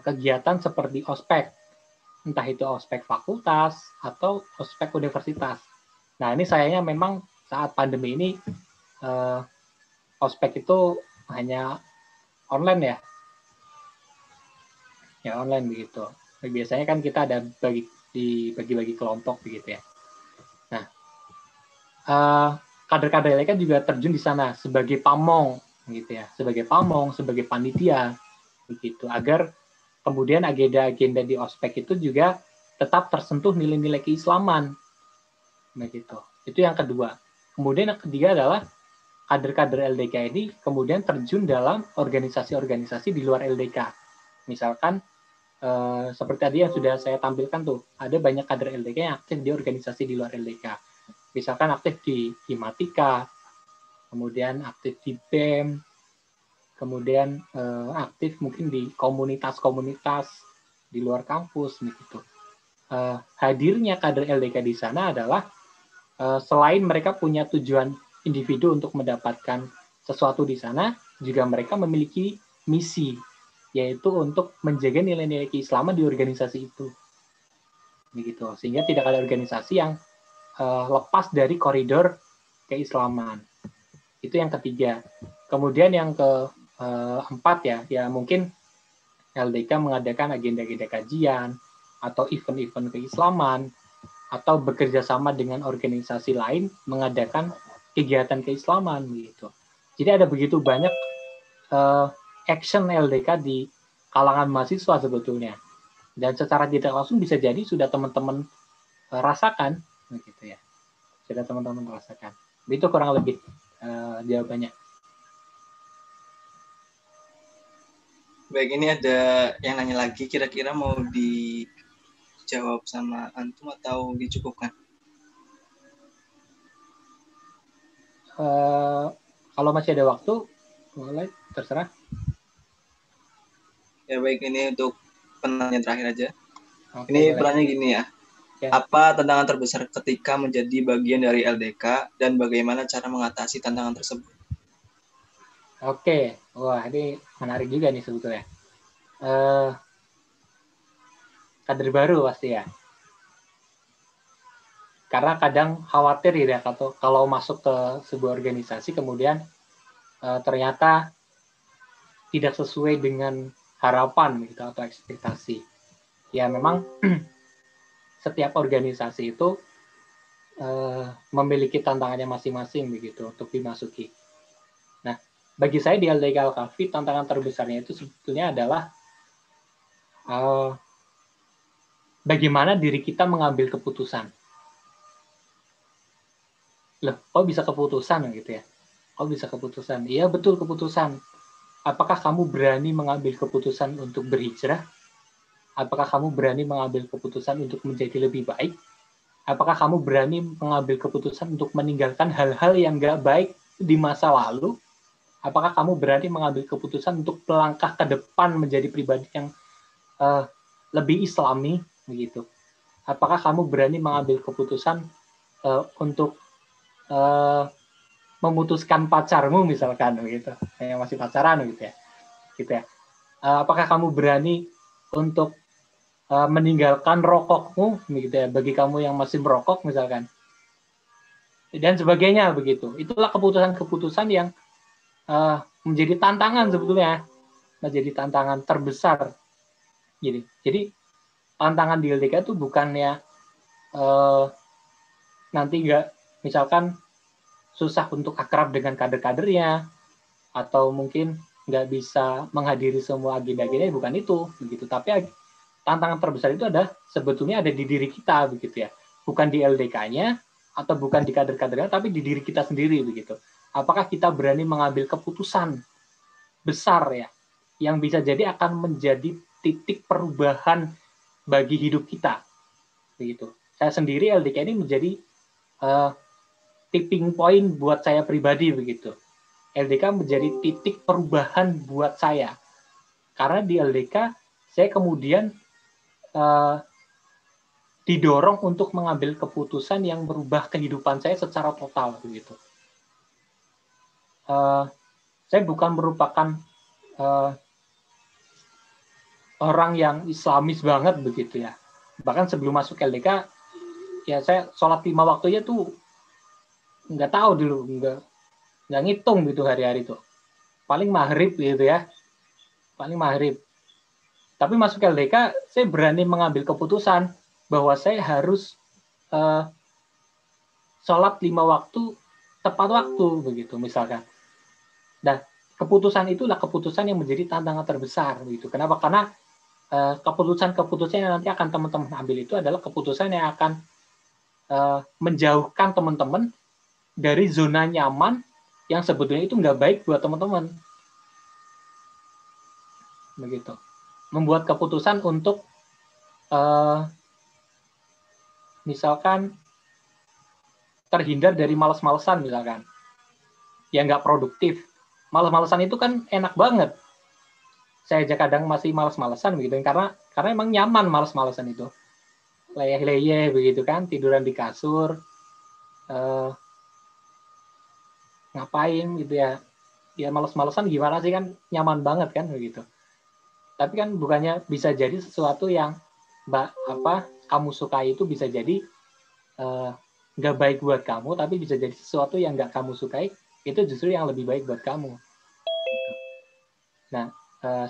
kegiatan seperti ospek, entah itu ospek fakultas atau ospek universitas. Nah, ini sayangnya memang saat pandemi ini ospek itu hanya online ya. Ya online begitu. Biasanya kan kita ada bagi-bagi kelompok begitu ya. Nah, kader-kader kan juga terjun di sana sebagai pamong gitu ya, sebagai pamong, sebagai panitia begitu, agar kemudian agenda-agenda di ospek itu juga tetap tersentuh nilai-nilai keislaman begitu. Itu yang kedua. Kemudian yang ketiga adalah kader-kader LDK ini kemudian terjun dalam organisasi-organisasi di luar LDK. Misalkan seperti tadi yang sudah saya tampilkan tuh, ada banyak kader LDK yang aktif di organisasi di luar LDK. Misalkan aktif di Himatika, kemudian aktif di BEM, kemudian aktif mungkin di komunitas-komunitas di luar kampus begitu. Hadirnya kader LDK di sana adalah selain mereka punya tujuan individu untuk mendapatkan sesuatu di sana, juga mereka memiliki misi, yaitu untuk menjaga nilai-nilai keislaman di organisasi itu, begitu. Sehingga tidak ada organisasi yang lepas dari koridor keislaman. Itu yang ketiga. Kemudian yang keempat ya mungkin LDK mengadakan agenda-agenda kajian atau event-event keislaman atau bekerja sama dengan organisasi lain mengadakan kegiatan keislaman gitu. Jadi ada begitu banyak action LDK di kalangan mahasiswa sebetulnya, dan secara tidak langsung bisa jadi sudah teman-teman rasakan begitu ya, sudah teman-teman rasakan. Itu kurang lebih jawabannya. Baik, ini ada yang nanya lagi, kira-kira mau dijawab sama antum atau dicukupkan? Kalau masih ada waktu, boleh, terserah. Ya baik, ini untuk penanya terakhir aja. Oke, ini boleh. pertanyaan gini ya. Apa tantangan terbesar ketika menjadi bagian dari LDK dan bagaimana cara mengatasi tantangan tersebut? Oke, wah ini menarik juga nih sebetulnya. Kader baru pasti ya. Karena kadang khawatir ya kalau masuk ke sebuah organisasi kemudian ternyata tidak sesuai dengan harapan gitu atau ekspektasi. Ya memang setiap organisasi itu memiliki tantangannya masing-masing begitu untuk dimasuki. Nah, bagi saya di LDK Al-Kahfi tantangan terbesarnya itu sebetulnya adalah bagaimana diri kita mengambil keputusan. Loh, kok bisa keputusan gitu ya? Kok bisa keputusan? Iya betul keputusan. Apakah kamu berani mengambil keputusan untuk berhijrah? Apakah kamu berani mengambil keputusan untuk menjadi lebih baik? Apakah kamu berani mengambil keputusan untuk meninggalkan hal-hal yang nggak baik di masa lalu? Apakah kamu berani mengambil keputusan untuk melangkah ke depan menjadi pribadi yang lebih islami? Begitu. Apakah kamu berani mengambil keputusan untuk memutuskan pacarmu misalkan gitu, yang masih pacaran gitu ya, apakah kamu berani untuk meninggalkan rokokmu gitu ya, bagi kamu yang masih merokok misalkan, dan sebagainya begitu. Itulah keputusan-keputusan yang menjadi tantangan sebetulnya, menjadi tantangan terbesar. Jadi tantangan di LDK itu bukannya nanti nggak, misalkan susah untuk akrab dengan kader-kadernya, atau mungkin nggak bisa menghadiri semua agenda-agenda, bukan itu begitu. Tapi tantangan terbesar itu sebetulnya ada di diri kita begitu ya, bukan di LDK-nya atau bukan di kader-kadernya, tapi di diri kita sendiri begitu. Apakah kita berani mengambil keputusan besar ya, yang bisa jadi akan menjadi titik perubahan bagi hidup kita begitu. Saya sendiri LDK ini menjadi tipping point buat saya pribadi begitu. LDK menjadi titik perubahan buat saya. Karena di LDK saya kemudian didorong untuk mengambil keputusan yang merubah kehidupan saya secara total begitu. Saya bukan merupakan orang yang Islamis banget begitu ya. Bahkan sebelum masuk LDK, ya saya sholat 5 waktunya tuh nggak tahu dulu, nggak ngitung gitu hari-hari tuh. Paling maghrib gitu ya, paling maghrib. Tapi masuk LDK, saya berani mengambil keputusan bahwa saya harus sholat 5 waktu tepat waktu begitu misalkan. Nah, keputusan itulah keputusan yang menjadi tantangan terbesar begitu. Kenapa? Karena keputusan-keputusan yang nanti akan teman-teman ambil itu adalah keputusan yang akan menjauhkan teman-teman dari zona nyaman yang sebetulnya itu nggak baik buat teman-teman. Begitu. Membuat keputusan untuk misalkan terhindar dari malas-malasan misalkan. Yang nggak produktif. Malas-malasan itu kan enak banget. Saya aja kadang masih malas-malasan begitu, karena emang nyaman malas-malasan itu. Leyeh-leyeh begitu kan, tiduran di kasur, ngapain gitu ya. Ya malas-malasan gimana sih kan, nyaman banget kan begitu. Tapi kan bukannya bisa jadi sesuatu yang kamu sukai itu bisa jadi nggak baik buat kamu, tapi bisa jadi sesuatu yang nggak kamu sukai itu justru yang lebih baik buat kamu. Nah,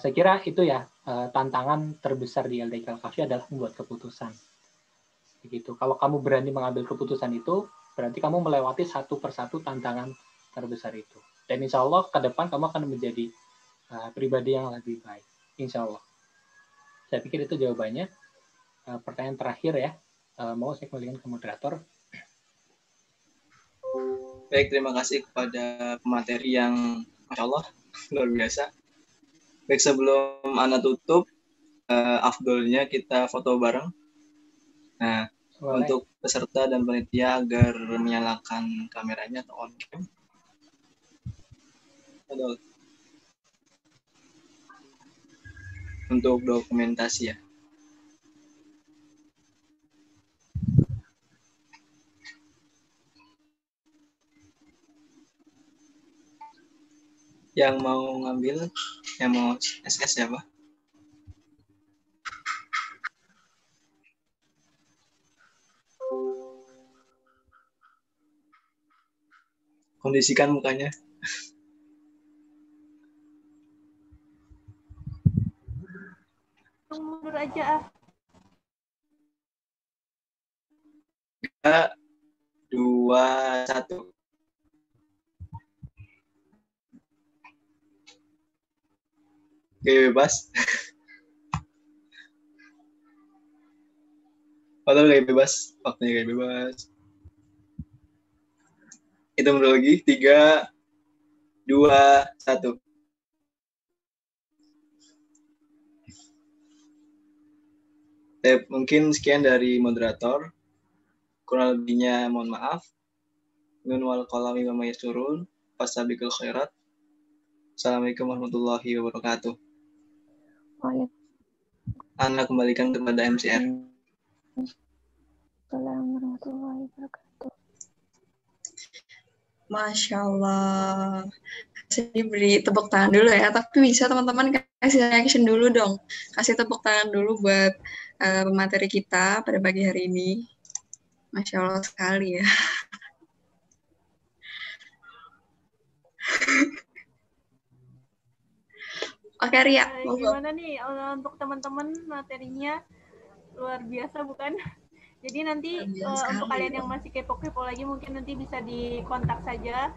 saya kira itu ya tantangan terbesar di LDK Al-Kahfi adalah membuat keputusan. Begitu. Kalau kamu berani mengambil keputusan itu, berarti kamu melewati satu persatu tantangan terbesar itu. Dan insya Allah ke depan kamu akan menjadi pribadi yang lebih baik. Insya Allah. Saya pikir itu jawabannya. Pertanyaan terakhir ya. Mau saya kembalikan ke moderator. Baik, terima kasih kepada pemateri yang Masya Allah, luar biasa. Baik, sebelum Ana tutup, afdolnya kita foto bareng. Nah, boleh. Untuk peserta dan panitia agar menyalakan kameranya atau on cam. Untuk dokumentasi ya. Yang mau ngambil, yang mau SS siapa? Kondisikan mukanya. Mundur aja. 3, 2, 1. Gaya bebas. Foto gaya bebas. Waktunya gaya bebas. Itu mundur lagi. 3, 2, 1. Mungkin sekian dari moderator. Kurang lebihnya mohon maaf. Nun wal qalami wa ma yasturun. Fastabiqul khairat. Assalamualaikum warahmatullahi wabarakatuh. Ana kembalikan kepada MCR. Assalamualaikum warahmatullahi wabarakatuh. Masya Allah. Saya beri tepuk tangan dulu ya, tapi bisa teman-teman kasih action dulu dong. Kasih tepuk tangan dulu buat pemateri kita pada pagi hari ini. Masya Allah sekali ya. . 。Oke, Ria, monggo. Gimana nih untuk teman-teman materinya luar biasa bukan? Jadi nanti untuk kalian yang masih kepo-kepo lagi mungkin nanti bisa dikontak saja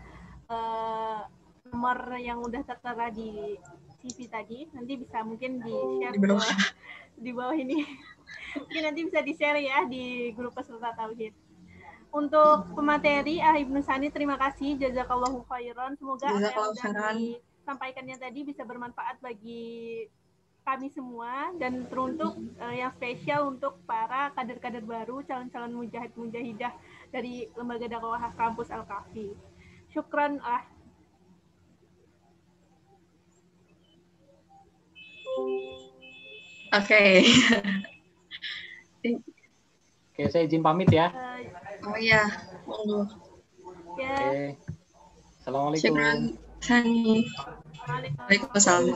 nomor yang udah tertera di CV tadi. Nanti bisa mungkin di-share di bawah ini. Mungkin nanti bisa di-share ya di grup peserta tauhid. Untuk pemateri Ibnu Sani, terima kasih, jazakallahu khairan. Semoga apa yang sudah disampaikannya tadi bisa bermanfaat bagi kami semua dan teruntuk yang spesial untuk para kader-kader baru, calon-calon mujahid-mujahidah dari Lembaga Dakwah Kampus Al-Kahfi. Syukran. Oke. Oke, saya izin pamit ya. Oh iya, monggo. Oke. Assalamualaikum. Waalaikumsalam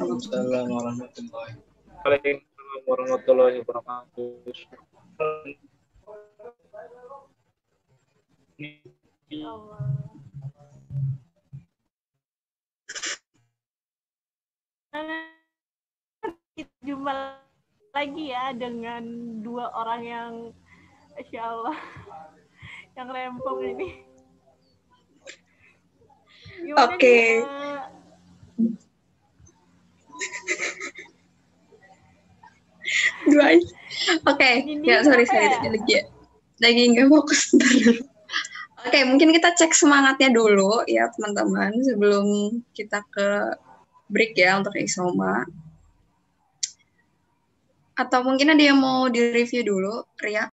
warahmatullahi wabarakatuh. Kita jumpa lagi ya dengan dua orang yang Masya Allah yang rempong ini. Oke. Oke, ya sorry lagi nggak fokus. Oke, mungkin kita cek semangatnya dulu ya teman-teman sebelum kita ke break ya untuk Isoma. Atau mungkin ada yang mau direview dulu, Ria?